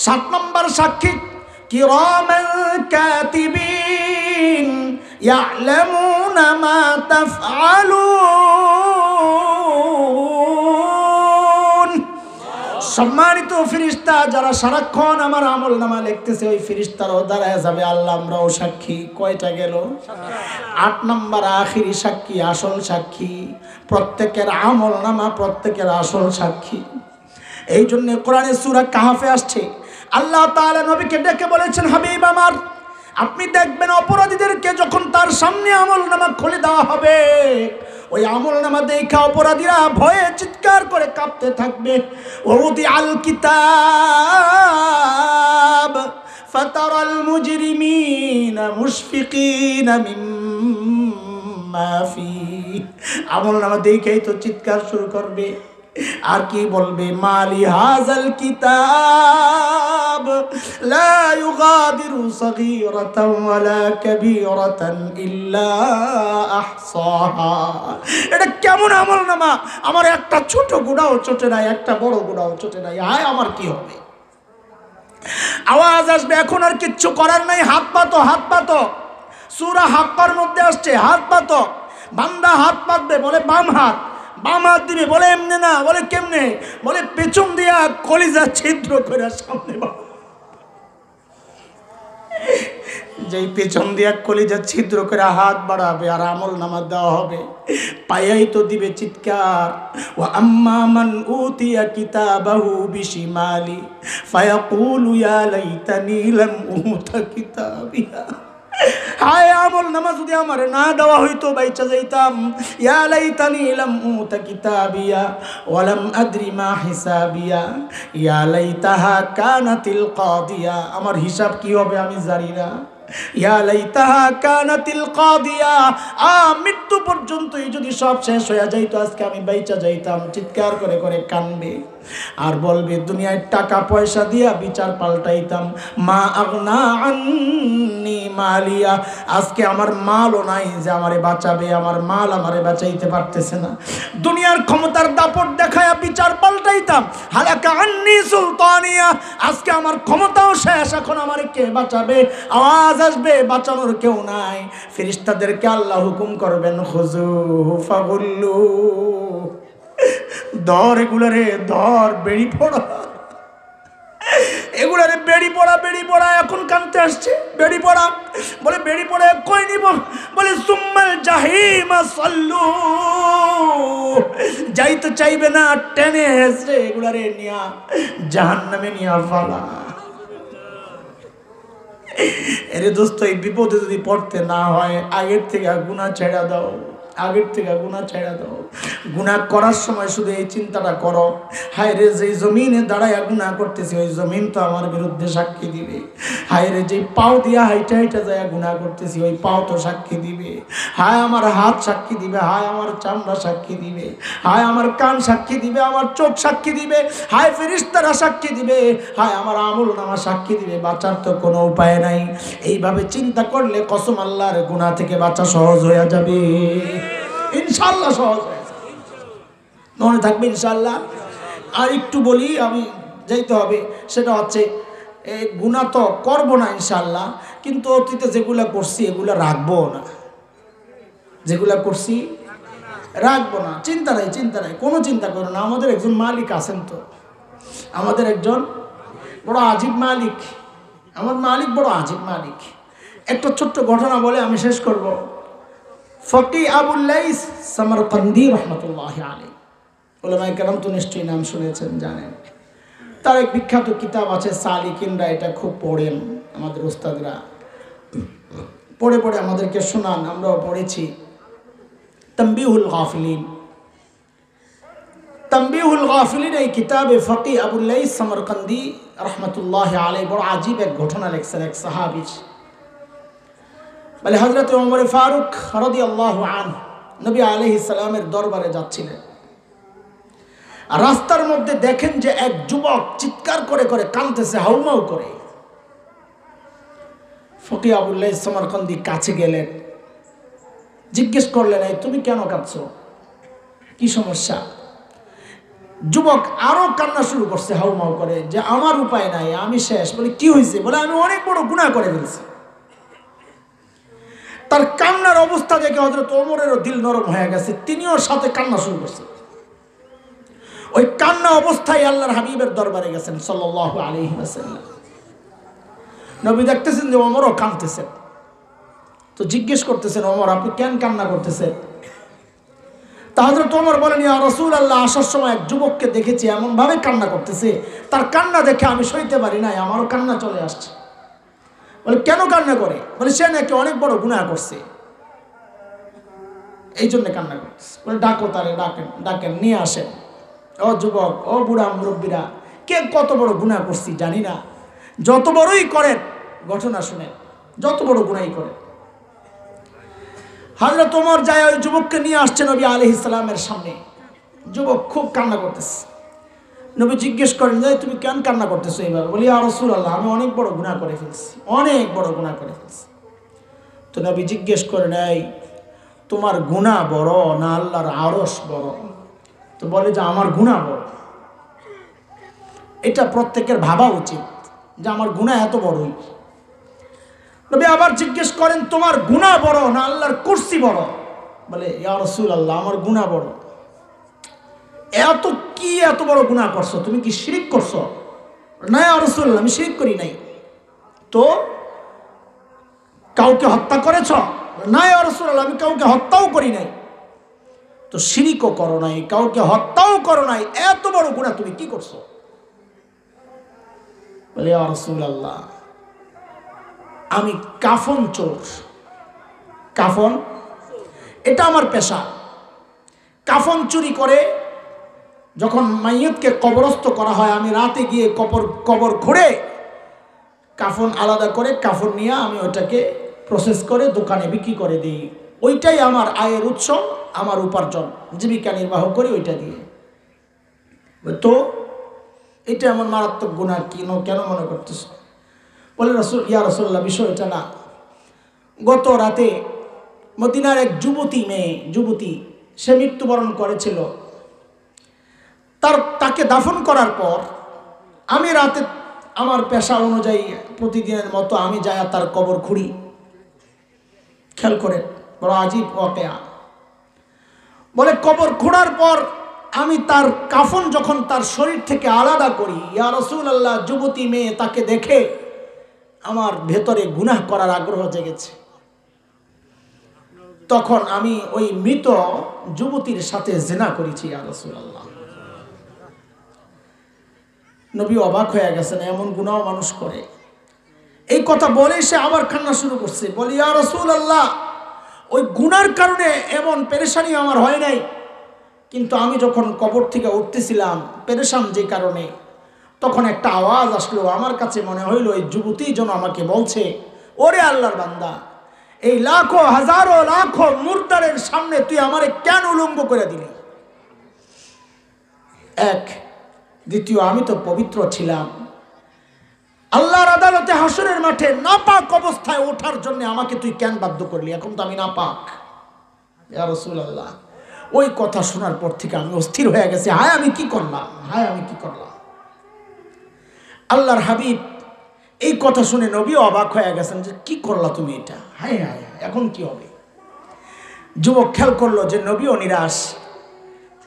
7 নাম্বার সাক্ষী কিরামান কাতিবিন ইয়ালামুনা মা তাফআলুন। সম্মানিত ফেরেশতা যারা সারাক্ষণ আমার আমলনামা লিখতেছে, ওই ফেরেশতারাও দাঁড়ায় যাবে, আল্লাহ আমরাও সাক্ষী। কয়টা গেল? 8 নাম্বার আখিরি সাক্ষী, আসল সাক্ষী। প্রত্যেকের আমলনামা প্রত্যেকের আসল সাক্ষী। এই জন্য কোরআনে সূরা কাহফে আসছে, আল্লাহ তাআলা নবীকে ডেকে বলেছেন, হাবিব আমার, আপনি দেখবেন অপরাধীদেরকে যখন তার সামনে আমলনামা খুলে দেওয়া হবে, ওই আমলনামা দেখা অপরাধীরা ভয়ে চিৎকার করে কাঁপতে থাকবে। ওদি আল কিতাব ফাতারাল মুজরিমিনা মুশফিকিনা মিম্মা ফি। আমলনামা দেখেই তো চিৎকার শুরু করবে, আর কি বলবে? মালি হাযাল কিতাব লা ইউগাদিরু সগীরাতান ওয়ালা কাবীরাতান ইল্লা আহসাহা। এটা কেমন আমলনামা? আমার একটা ছোট গুনাহও ছোটে নাই, একটা বড় গুনাহও ছোটে নাই, হায় আমার কি হবে? আওয়াজ আসবে, এখন আর কিচ্ছু করার নাই, হাত পাতো, হাত পাতো। সূরা হাক্কার মধ্যে আসছে হাত পাতো। বান্দা হাত পাতবে, বলে বাম হাত, বাম হাত দিবে, বলে এমনি না, বলে কেমনে? বলে পেছন দিয়া কলিজা ছিদ্র করে সামনে। যেই পেছন দিয়া কলিজা ছিদ্র করে হাত বাড়াবে আর আমলনামা দেওয়া হবে, পায়াই তো দিবে চিৎকার। ওয়া আম্মা মান উতিয়া কিতাবাহু বিশিমালি ফায়াকুলু ইয়া লাইতানি লাম উতা কিতাবিয়া। হায় আমলনামা যদি আমারে না দেওয়া হইতো, বাইচা যাইতাম। ইয়া লাইতানি লাম উতা কিতাবিয়া ওয়া লাম আদরি মা হিসাবিয়া ইয়া লাইতাহা কানাতিল কাদিয়া। আমার হিসাব কি হবে আমি জানি না। ইয়া লাইতাহা কানাতিল কাদিয়া। মৃত্যু পর্যন্তই যদি সব শেষ হয়ে যাইতো, আজকে আমি বাইচা যাইতাম। চিৎকার করে করে কানবে আর বলবে, দুনিয়ায় টাকা পয়সা দিয়া বিচার পাল্টাইতাম, মা আগনা আন্নি মালিয়া। আজকে আমার মালও নাই যে আমারে বাঁচাবে, আমার মাল আমারে বাঁচাইতে পারতেছে না। দুনিয়ার ক্ষমতার দাপট দেখায়া বিচার পাল্টাইতাম, হালাকা আন্নি সুলতানিয়া। আজকে আমার ক্ষমতাও শেষ, এখন আমারে কে বাঁচাবে? আওয়াজ আসবে, বাঁচানোর কেউ নাই। ফেরেশতাদেরকে আল্লাহ হুকুম করবেন, খুযুহু ফাগুল্লু। ধর এগুলারে, ধর, বেড়ি পড়া এগুলারে, বেড়ি পড়া, বেড়ি পড়া। এখন কানতে আসছে, বেড়ি পড়া। বলে বেড়ি পড়া কই নিব? বলে সুম্মাল জাহিমা সাল্লু। যাইতে চাইবে না, টেনে হেসে এগুলারে নিয়া জাহান্নামে নিয়া ফালা। এরে দোস্ত, এই বিপদে যদি পড়তে না হয়, আগের থেকে গুনাহ ছেড়ে দাও, আগের থেকে গুনাহ ছেড়ে দাও। গুনাহ করার সময় শুধু এই চিন্তাটা করো, হায় রে, যেই জমিনে দাঁড়ায় গুনাহ করতেছি, ওই জমিন তো আমার বিরুদ্ধে সাক্ষী দিবে। হায় রে, যেই পাও দিয়া হাইটা হাইটা যায় গুনাহ করতেছি, ওই পাও তো সাক্ষী দিবে। হায় আমার হাত সাক্ষী দিবে, হায় আমার চামড়া সাক্ষী দিবে, হায় আমার কান সাক্ষী দিবে, আমার চোখ সাক্ষী দিবে, হায় ফেরেশতারা সাক্ষী দিবে, হায় আমার আমলনামা সাক্ষী দিবে। বাঁচার তো কোনো উপায় নাই। এইভাবে চিন্তা করলে কসম আল্লাহর গুনাহ থেকে বাঁচা সহজ হয়ে যাবে, ইনশাআল্লাহ সহজ হয়ে যাবে, মনে থাকবে ইনশাআল্লাহ। আর একটু বলি, আমি যাইতে হবে, সেটা হচ্ছে গুনাহ তো করবো না ইনশাআল্লাহ, কিন্তু অতীতে যেগুলা করছি এগুলা রাখবো না, যেগুলা করছি রাখবো না। চিন্তা নাই, চিন্তা নাই, কোনো চিন্তা করো না। আমাদের একজন মালিক আছেন তো, আমাদের একজন বড় আজীব মালিক। আমার মালিক বড় আজীব মালিক। একটা ছোট্ট ঘটনা বলে আমি শেষ করব। ফকি আবুল লাইস সামারকান্দি রহমতুল্লাহ আলাইহি, উলামায়ে কেরাম তো নিশ্চয়ই নাম শুনেছেন, জানেন। তার এক বিখ্যাত কিতাব আছে সালিকিনরা, এটা খুব পড়েন আমাদের উস্তাদরা, পড়ে পড়ে আমাদেরকে শোনান, আমরাও পড়েছি। তানবীহুল গাফিলিন, তানবীহুল গাফিলিন এই কিতাবে ফকি আবুল লাইস সমরকন্দি রহমতুল্লাহ আলাইহি বড় আজীব এক ঘটনা লিখছেন। এক সাহাবী বলে হযরত ওমর ফারুক রাদিয়াল্লাহু আনহু নবী আলাইহিস সালামের দরবারে যাচ্ছিলেন। আর রাস্তার মধ্যে দেখেন যে এক যুবক চিৎকার করে করে কাঁদতেছে, হাউমাউ করে। ফকি আবুল লাইস সমরকন্দি কাছে গেলেন, জিজ্ঞেস করলেন, এই তুমি কেন কাঁদছো, কি সমস্যা? যুবক আরো কান্না শুরু করছে হাউমাউ করে, যে আমার উপায় নাই, আমি শেষ। বলে কি হয়েছে? বলে আমি অনেক বড় গুনাহ করে ফেলছি। তার কান্নার অবস্থা দেখে হযরত ওমরেরও দিল নরম হয়ে গেছে, তিনিও সাথে কান্না শুরু করছেন। ওই কান্না অবস্থায় আল্লাহর হাবিবের দরবারে গেছেন সাল্লাল্লাহু আলাইহি ওয়াসাল্লাম। নবী দেখতেছেন যে ওমরও কাঁদতেছেন, তো জিজ্ঞেস করতেছেন, ওমর আপনি কেন কান্না করতেছেন? তা হযরত ওমর বলেন, ইয়া রাসূলুল্লাহ, আসার সময় এক যুবককে দেখেছি এমন ভাবে কান্না করতেছে, তার কান্না দেখে আমি সইতে পারি নাই, আমারও কান্না চলে আসছে। বলে কেন কান্না করে? বলে সে নাকি অনেক বড় গুনাহ করছে, এই জন্য কান্না করতেছে। বলে ডাকো তারে, ডাকেন, ডাকেন, নিয়ে আসেন। ও যুবক, ও বুড়া মুরব্বীরা, কে কত বড় গুনাহ করছি জানি না, যত বড়ই করেন ঘটনা শুনেন, যত বড় গুনাহই করেন। হযরত ওমর যায় ওই যুবককে নিয়ে আসছে নবী আলাইহিস সালামের সামনে। যুবক খুব কান্না করতেছে। নবী জিজ্ঞেস করেন, যে তুমি কেন কান্না করতেছো এইভাবে? বলি, ইয়া রাসূলুল্লাহ, আমি অনেক বড় গুনাহ করে ফেলছি, অনেক বড় গুনাহ করে ফেলছি। তো নবী জিজ্ঞেস করেন, এই তোমার গুনাহ বড় না আল্লাহর আরশ বড়? তো বলে যে আমার গুনাহ বড়। এটা প্রত্যেকের ভাবা উচিত যে আমার গুনাহ এত বড়ই। নবী আবার জিজ্ঞেস করেন, তোমার গুনাহ বড় না আল্লাহর কুরসি বড়? বলে, ইয়া রাসূলুল্লাহ, আমার গুনাহ বড়। এত বড় গুনাহ করছো, তুমি কি শিরক করছো? না ইয়া রাসূলুল্লাহ, আমি শিরক করি নাই। তো কাউকে হত্যা করেছ? না ইয়া রাসূলুল্লাহ, আমি কাউকে হত্যাও করি নাই। তো শিরকও করো নাই, কাউকে হত্যাও করো নাই, এত বড় গুনাহ তুমি কি করছো? বলে, ইয়া রাসূলুল্লাহ, আমি কাফন চোর। কাফন এটা আমার পেশা। কাফন চুরি করে যখন মাইয়তকে কবরস্থ করা হয়, আমি রাতে গিয়ে কবর খুঁড়ে কাফন আলাদা করে কাফন নিয়ে আমি ওটাকে প্রসেস করে দোকানে বিক্রি করে দিই। ওইটাই আমার আয়ের উৎস, আমার উপার্জন, জীবিকা নির্বাহ করি ওইটা দিয়ে। তো এটা এমন মারাত্মক গুনাহ কেন মনে করতেছ? বলে, ইয়া রাসূলুল্লাহ, বিষয় এটা না। গত রাতে মদিনার এক যুবতী সে মৃত্যুবরণ করেছিল। তাকে দাফন করার পর আমি রাতে আমার পেশা অনুযায়ী প্রতিদিনের মতো আমি যাই তার কবর খুঁড়ি। খেয়াল করে, বড় আজীব ওয়াকিয়া। বলে কবর খোঁড়ার পর আমি তার কাফন যখন তার শরীর থেকে আলাদা করি, ইয়া রাসূলুল্লাহ, যুবতী মেয়ে তাকে দেখে আমার ভেতরে গুনাহ করার আগ্রহ জেগেছে। তখন আমি ওই মৃত যুবতীর সাথে জিনা করেছি, ইয়া রাসূলুল্লাহ। নবী অবাক হয়ে গেছেন, এমন গুনাহ মানুষ করে। এই কথা বলে সে আবার কান্না শুরু করছে। বলি, ইয়া রাসূলুল্লাহ, ওই গুনার কারণে এমন পেরেশানি আমার হয় নাই, কিন্তু আমি যখন কবর থেকে উঠতেছিলাম পেরেশান যে কারণে, তখন একটা আওয়াজ আসলো, আমার কাছে মনে হইল এই যুবতী যেন আমাকে বলছে, ওরে আল্লাহর বান্দা, এই লাখো হাজারো লাখো মুর্দারের সামনে তুই আমারে কেন উলঙ্গ করে দিলি? এক। দ্বিতীয়, আমি তো পবিত্র ছিলাম, আল্লাহর আদালতে হাসরের মাঠে নাপাক অবস্থায় ওঠার জন্য আমাকে তুই কেন বাধ্য করলি? এখন তো আমি নাপাক। ইয়া রাসূলুল্লাহ, ওই কথা শোনার পর থেকে আমি অস্থির হয়ে গেছি। হায় আমি কি করলাম, হায় আমি কি করলাম। আল্লাহর হাবিব এই কথা শুনে নবী অবাক হয়ে গেছেন যে কি করলা তুমি এটা, হায় হায় এখন কি হবে? যুবক খেয়াল করলো যে নবীও নিরাশ,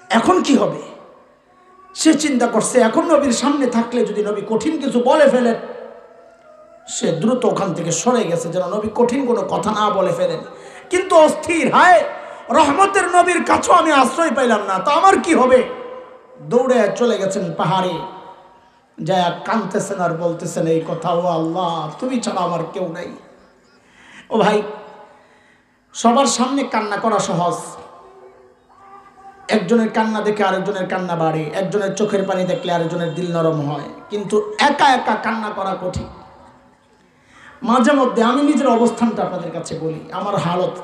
এখন কি হবে? সে চিন্তা করছে এখন নবীর সামনে থাকলে যদি নবী কঠিন কিছু বলে ফেলেন। সে দ্রুত ওখান থেকে সরে গেছে যেন নবী কঠিন কোনো কথা না বলে ফেলেন। কিন্তু অস্থির, হায় রহমতের নবীর কাছেও আমি আশ্রয় পাইলাম না, তো আমার কি হবে? দৌড়ে চলে গেছেন পাহাড়ে। যায় কাঁদতেছেন আর বলতেছেন এই কথা, ও আল্লাহ তুমি ছাড়া আমার কেউ নাই। ও ভাই, সবার সামনে কান্না করা সহজ, একজনের কান্না দেখে আরেকজনের কান্না বাড়ে, একজনের চোখের পানি দেখলে আরেকজনের দিল নরম হয়, কিন্তু একা একা কান্না করা কঠিন। মাঝে মধ্যে আমি নিজের অবস্থানটা আপনাদের কাছে বলি, আমার হালত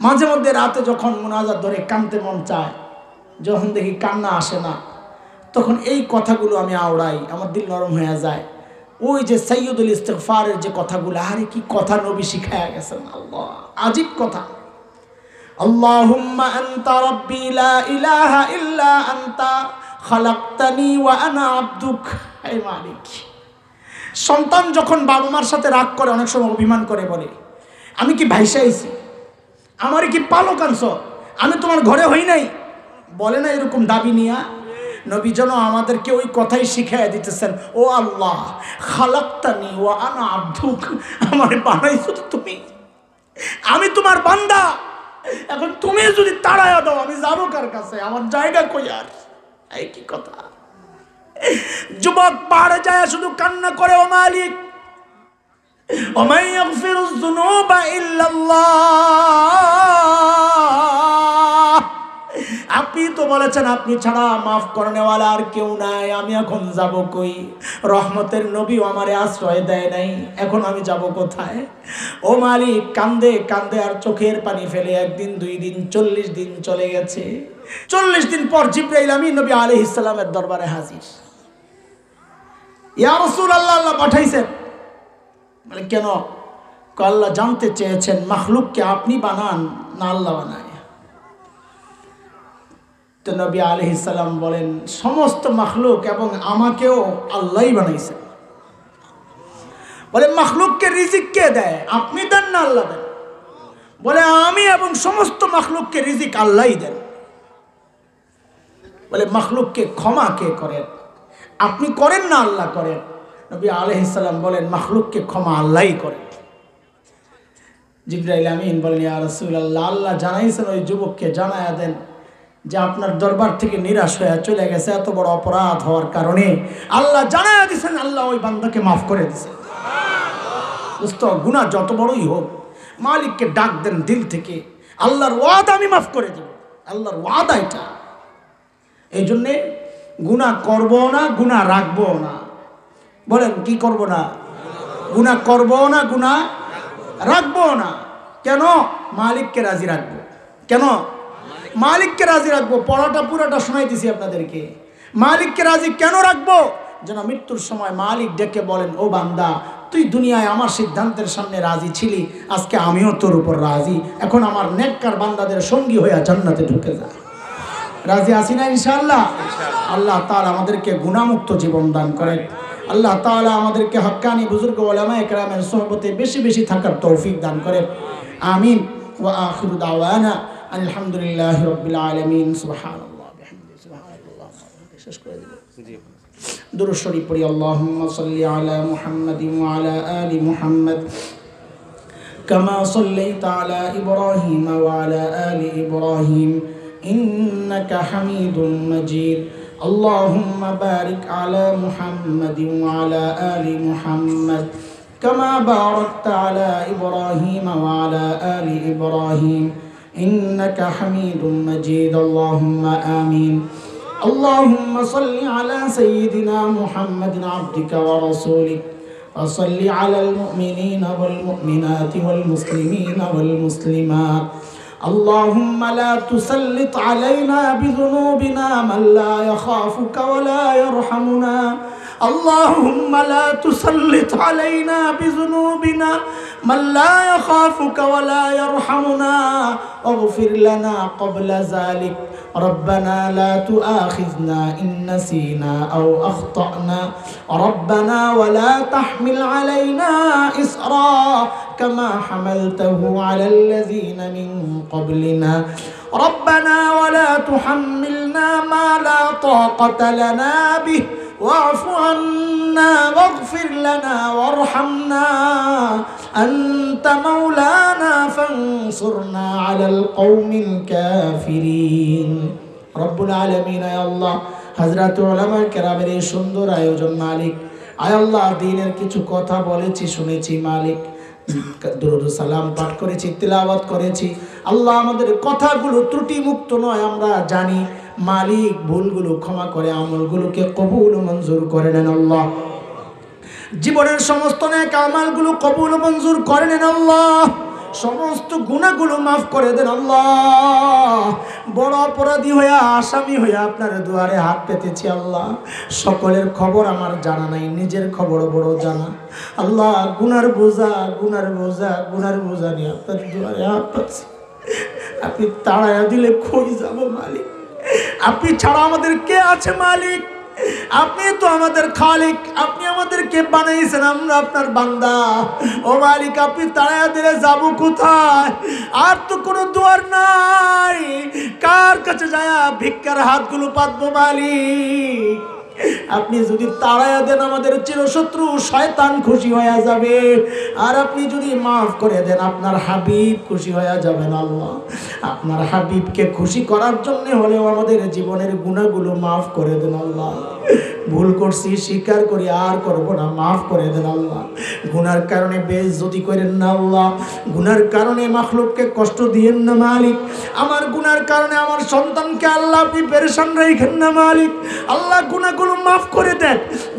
মাঝে মধ্যে রাতে যখন মুনাজাত ধরে কাঁদতে মন চায়, যখন দেখি কান্না আসে না, তখন এই কথাগুলো আমি আওড়াই, আমার দিল নরম হয়ে যায়। ওই যে সাইয়্যিদুল ইস্তিগফারের যে কথাগুলো, আরে কি কথা নবী শিখায়া গেছেন, আল্লাহ আজীব কথা। আল্লাহুম্মা আনতা রাব্বি লা ইলাহা ইল্লা আনতা খালাকতানি ওয়া আনা আবদুক। হে মালিক, সন্তান যখন বাবা মার সাথে রাগ করে, অনেক সময় অভিমান করে, বলে আমি কি ভাইসা আইছি, আমারই কি পালক আনছ, আমি তোমার ঘরে হই নাই, বলে না এরকম দাবি নিয়া। নবী যেন আমাদেরকে ওই কথাই শিখাইয়া দিতেছেন, ও আল্লাহ খালাকতানি ওয়া আনা আবদুক, আমারে বানাইছো তো তুমি, আমি তোমার বান্দা, এখন তুমি যদি তাড়াইয়া দাও আমি যাবো কার কাছে, আমার জায়গা কই আর? এই কি কথা। যুবক পাহাড়ে যায় শুধু কান্না করে, ও মালিক ওয়া মান ইয়াগফিরুয যুনুবা ইল্লাল্লাহ, আপনি তো বলেছেন আপনি ছাড়া মাফ করনেওয়ালা আর কেউ নাই, আমি এখন যাব কই? রহমতের নবী আমারে আশ্রয় দেয় নাই, এখন আমি যাব কোথায়? ও মালিক, কান্দে কান্দে আর চোখের পানি ফেলে 1 দিন 2 দিন 40 দিন চলে গেছে। 40 দিন পর জিবরাইল আমিন নবী আলাইহিস সালামের দরবারে হাজির। ইয়া রাসূলুল্লাহ, আল্লাহ পাঠাইছেন। বলে কেন? আল্লাহ জানতে চেয়েছেন মাখলুককে আপনি বানান না আল্লাহ বানায়। তো নবী আলাইহিস সালাম বলেন সমস্ত মাখলুক এবং আমাকেও আল্লাহই বানাইছেন। বলে মাখলুককে রিজিক কে দেয়? আপনি দেন না আল্লাহ দেন? বলে আমি এবং সমস্ত মাখলুককে রিজিক আল্লাহই দেন। বলে মাখলুককে ক্ষমা কে করেন? আপনি করেন না আল্লাহ করেন? নবী আলাইহিস সালাম বলেন মাখলুককে ক্ষমা আল্লাহই করেন। জিবরাইল আমিন বলেন ইয়া রাসূলুল্লাহ, আল্লাহ জানাইছেন ওই যুবককে জানায়া দেন যে আপনার দরবার থেকে নিরাশ হয়ে চলে গেছে, এত বড় অপরাধ হওয়ার কারণে আল্লাহ জানায়া দিয়েছেন, আল্লাহ ওই বান্দাকে মাফ করে দিয়েছেন। দোস্ত, গুনাহ যত বড়ই হোক মালিককে ডাক দেন দিল থেকে, আল্লাহর ওয়াদা আমি মাফ করে দেব, আল্লাহর ওয়াদা এটা। এই জন্যে গুনাহ করবো না, গুনাহ রাখবো না। বলেন কি করব না? গুনাহ করবো না, গুনাহ রাখবো না। কেন? মালিককে রাজি রাখবো। কেন? মালিককে রাজি রাখবো। পড়াটা পুরোটা শোনাই দিছি আপনাদেরকে। মালিককে রাজি কেন রাখবো? যেন মৃত্যুর সময় মালিক ডেকে বলেন, ও বান্দা তুই দুনিয়ায় আমার সিদ্ধান্তের সামনে রাজি ছিলি, আজকে আমিও তোর উপর রাজি, এখন আমার নেককার বান্দাদের সঙ্গী হয়ে জান্নাতে ঢুকে যা। রাজি আছি না ইনশাআল্লাহ? আল্লাহ তাআলা আমাদেরকে গুনাহমুক্ত জীবন দান করেন। আল্লাহ তাআলা আমাদেরকে হক্কানি বুজুর্গ উলামায়ে কেরামের সোহবতে বেশি বেশি থাকার তৌফিক দান করেন। আমিন। ওয়া আখিরু দাওয়ানা আলহামদুলিল্লাহি রাব্বিল আলামিন। সুবহানাল্লাহ বিহামদিহি সুবহানাল্লাহ। শেষ করে দিই। দুরূদ শরীফ পড়ি। আল্লাহুম্মা সাল্লি আলা মুহাম্মাদিন ওয়া আলা আলি মুহাম্মাদ কামা সাল্লাইতা আলা ইব্রাহিম ওয়া আলা আলি ইব্রাহিম ইন্নাকা হামিদুম মাজিদ। اللهم بارك على محمد وعلى آل محمد كما باركت على إبراهيم وعلى آل إبراهيم إنك حميد مجيد. اللهم آمين. اللهم صل على سيدنا محمد عبدك ورسولك وصل على المؤمنين والمؤمنات والمسلمين والمسلمات. اللهم لا تسلط علينا بذنوبنا من لا يخافك ولا يرحمنا. اللهم لا تسلط علينا بذنوبنا من لا يخافك ولا يرحمنا. اغفر لنا قبل ذلك. ربنا لا تؤاخذنا إن نسينا أو أخطأنا. ربنا ولا تحمل علينا إصرا كما حملته على الذين من قبلنا. ربنا ولا تحملنا ما لا طاقة لنا به واعف عنا واغفر لنا وارحمنا. أنت مولانا فانصرنا على القوم الكافرين. رب العالمين يا الله হযরত উলামা কেরামের এই সুন্দর আয়োজন মালিক। আয় আল্লাহ, দ্বীনের কিছু কথা বলেছি, শুনেছি মালিক, দুরূদ সালাম পাঠ করেছি, তিলাওয়াত করেছি। আল্লাহ, আমাদের কথাগুলো ত্রুটি মুক্ত নয় আমরা জানি মালিক। ভুলগুলো ক্ষমা করে আমলগুলোকে কবুল ও মঞ্জুর করে নেন আল্লাহ। জীবনের সমস্ত নেক আমালগুলো কবুল ও মঞ্জুর করে নেন আল্লাহ। সমস্ত গুনাহগুলো মাফ করে দেন আল্লাহ। বড় অপরাধী হইয়া, আসামি হইয়া আপনার দুয়ারে হাত পেতেছি আল্লাহ। সকলের খবর আমার জানা নাই, নিজের খবর বড় জানা আল্লাহ। গুনার বোঝা নিয়ে আপনার দুয়ারে হাত পাচ্ছি। আপনি তাড়াইয়া দিলে কই যাব মালিক? আপনি ছাড়া আমাদের কে আছে মালিক? আপনি তো আমাদের খালিক, আপনি আমাদেরকে বানাইছেন, আমরা আপনার বান্দা। ও মালিক, আপনি তাড়াইয়া দিলে যাবো কোথায়? আর তো কোনো দুয়ার নাই, কার কাছে যায় ভিক্ষার হাতগুলো পাতবো মালিক? আপনি যদি তাড়াইয়া দেন আমাদের চিরশত্রু শয়তান খুশি হয়ে যাবে, আর আপনি যদি মাফ করে দেন আপনার হাবিব খুশি হয়ে যাবেন আল্লাহ। আপনার হাবিবকে খুশি করার জন্য হলেও আমাদের জীবনের গুনাহগুলো মাফ করে দেন আল্লাহ। ভুল করছি স্বীকার করি, আর করব না, মাফ করে দেন আল্লাহ। গুনার কারণে বেইজ্জতি করেন না আল্লাহ। গুনার কারণে মাখলুককে কষ্ট দিয়েন না মালিক। আমার গুনার কারণে আমার সন্তানকে আল্লাহ আপনি পেরেশান রাখেন না মালিক। আল্লাহ, গুনাহগুলো মাফ করে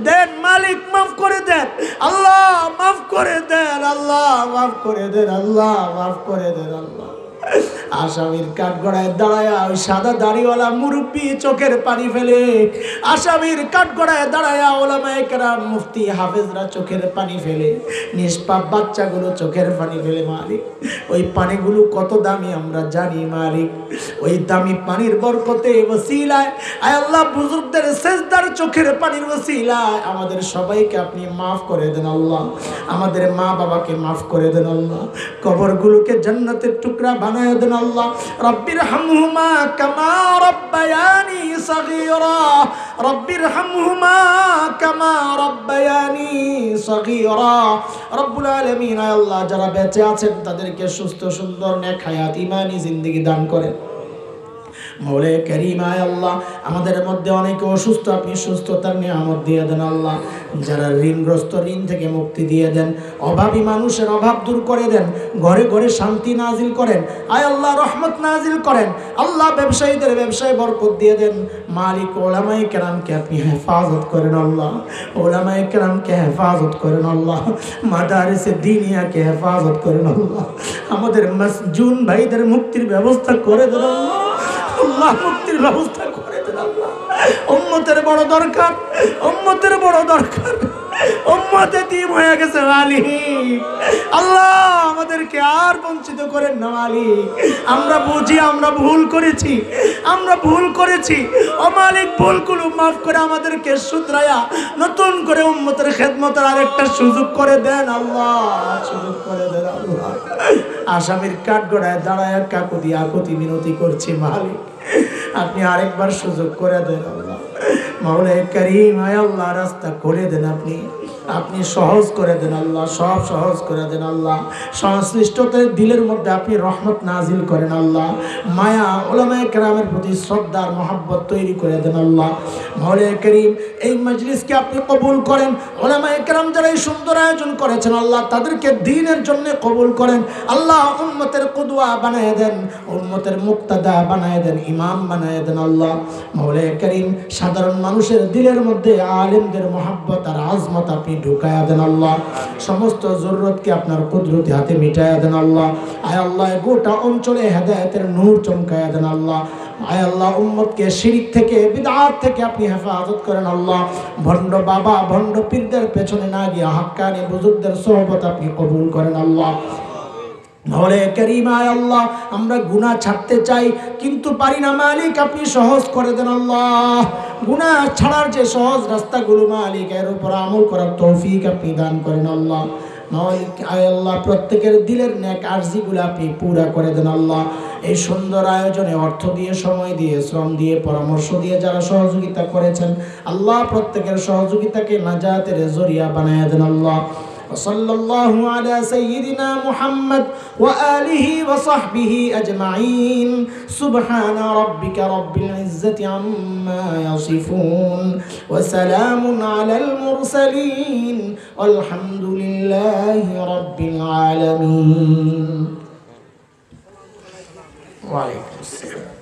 দেন মালিক, মাফ করে দেন আল্লাহ, মাফ করে দেন আল্লাহ, মাফ করে দেন আল্লাহ, মাফ করে দেন আল্লাহ। আসামির কাঠগড়ায় দাঁড়ায়া ওই সাদা দাড়িওয়ালা মুরব্বী চোখের পানি ফেলে, আসামির কাঠগড়ায় দাঁড়ায়া ওলামায়ে কেরাম মুফতি হাফেজরা চোখের পানি ফেলে, নিষ্পাপ বাচ্চাগুলো চোখের পানি ফেলে মালিক। ওই পানিগুলো কত দামি আমরা জানি মালিক। ওই দামি পানির বরকতে ওসিলায় আয় আল্লাহ, বুজুর্গদের সেজদার চোখের পানির ওসিলায় আমাদের সবাইকে আপনি মাফ করে দেন আল্লাহ। আমাদের মা বাবাকে মাফ করে দেন আল্লাহ। কবরগুলোকে জান্নাতের টুকরা বানায় দেন আল্লাহ। রব্বির হামহুমা কামা রব্বায়ানি সগীরা, রব্বির হামহুমা কামা রব্বায়ানি সগীরা। রব্বুল আলামিন আয় আল্লাহ, যারা বেঁচে আছেন তাদেরকে সুস্থ সুন্দর নেক হায়াত ঈমানি জিন্দেগি দান করেন। মৌলায়ে কারীম আয় আল্লাহ, আমাদের মধ্যে অনেকে অসুস্থ, আপনি সুস্থতার নিয়ামত দিয়ে দেন আল্লাহ। যারা ঋণগ্রস্ত, ঋণ থেকে মুক্তি দিয়ে দেন। অভাবী মানুষের অভাব দূর করে দেন। ঘরে ঘরে শান্তি নাজিল করেন আয় আল্লাহ, রহমত নাজিল করেন আল্লাহ। ব্যবসায়ীদের ব্যবসায় বরকত দিয়ে দেন মালিক। ওলামায়ে কেরামকে আপনি হেফাজত করেন আল্লাহ। ওলামায়ে কেরামকে হেফাজত করেন আল্লাহ। মাদারিসে দ্বীনিয়াকে হেফাজত করেন আল্লাহ। আমাদের মাসজুন ভাইদের মুক্তির ব্যবস্থা করে দেন আল্লাহ। আল্লাহ, মুক্তির ব্যবস্থা করে দেন আল্লাহ। উম্মতের বড় দরকার, উম্মতের বড় দরকার। উম্মতে তীম হয়ে গেছে মালিক। আল্লাহ, আমাদেরকে আর বঞ্চিত করেন না মালিক। আমরা বুঝি আমরা ভুল করেছি, আমরা ভুল করেছি। ও মালিক, ভুলগুলো মাফ করে আমাদেরকে শুধরায়া নতুন করে উম্মতের খেদমতের আরেকটা সুযোগ করে দেন আল্লাহ, সুযোগ করে দেন আল্লাহ। আসামির কাঠগড়ায় দাঁড়ায় কাকুতি আকুতি মিনতি করছি মালিক, আপনি আরেকবার সুযোগ করে দেন আল্লাহ। মাওলায়ে কারীম আয় আল্লাহ, রাস্তা করে দেন আপনি, আপনি সহজ করে দেন আল্লাহ, সব সহজ করে দেন আল্লাহ। সংশ্লিষ্টদের দিলের মধ্যে আপনি রহমত নাজিল করেন আল্লাহ। মায়া উলামায়ে কেরামের প্রতি শ্রদ্ধার মহব্বত তৈরি করে দেন আল্লাহ। মাওলায়ে কারীম, এই মজলিসকে আপনি কবুল করেন। উলামায়ে কেরাম যারা এই সুন্দর আয়োজন করেছেন আল্লাহ, তাদেরকে দ্বীনের জন্য কবুল করেন আল্লাহ। উম্মতের কুদওয়া বানায় দেন, উম্মতের মুক্তাদা বানায় দেন, ইমাম বানায় দেন আল্লাহ। মাওলায়ে কারীম, সাধারণ মানুষের দিলের মধ্যে আলেমদের মহব্বত আর আজমত আপনি ঢুকায়া দেন আল্লাহ। সমস্ত জরুরতকে আপনার কুদরতি হাতে মিটায়া দেন আল্লাহ। আয় আল্লাহ, গোটা অঞ্চলে হেদায়েতের নূর চমকায়া দেন আল্লাহ। আয় আল্লাহ, উম্মতকে শিরক থেকে, বিদআত থেকে আপনি হেফাজত করেন আল্লাহ। ভণ্ড বাবা, ভণ্ড পীরদের পেছনে না গিয়ে হাক্কানি বুজুর্গদের সোহবত আপনি কবুল করেন আল্লাহ। মাওলায়ে কারীম আয় আল্লাহ, আমরা গুনাহ ছাড়তে চাই কিন্তু পারি না মালিক, আপনি সহজ করে দেন আল্লাহ। গুনাহ ছাড়ার যে সহজ রাস্তাগুলো মালিক, এর উপর আমল করার তৌফিক আপনি দান করেন আল্লাহ। মালিক আয় আল্লাহ, প্রত্যেকের দিলের নেক আরজিগুলো আপনি পুরা করে দেন আল্লাহ। এই সুন্দর আয়োজনে অর্থ দিয়ে, সময় দিয়ে, শ্রম দিয়ে, পরামর্শ দিয়ে যারা সহযোগিতা করেছেন আল্লাহ, প্রত্যেকের সহযোগিতাকে নাজাতের জরিয়া বানায়া দেন আল্লাহ। وصلى الله على سيدنا محمد وآله وصحبه أجمعين سبحان ربك رب العزة عما يصفون وسلام على المرسلين والحمد لله رب العالمين وعليكم السلام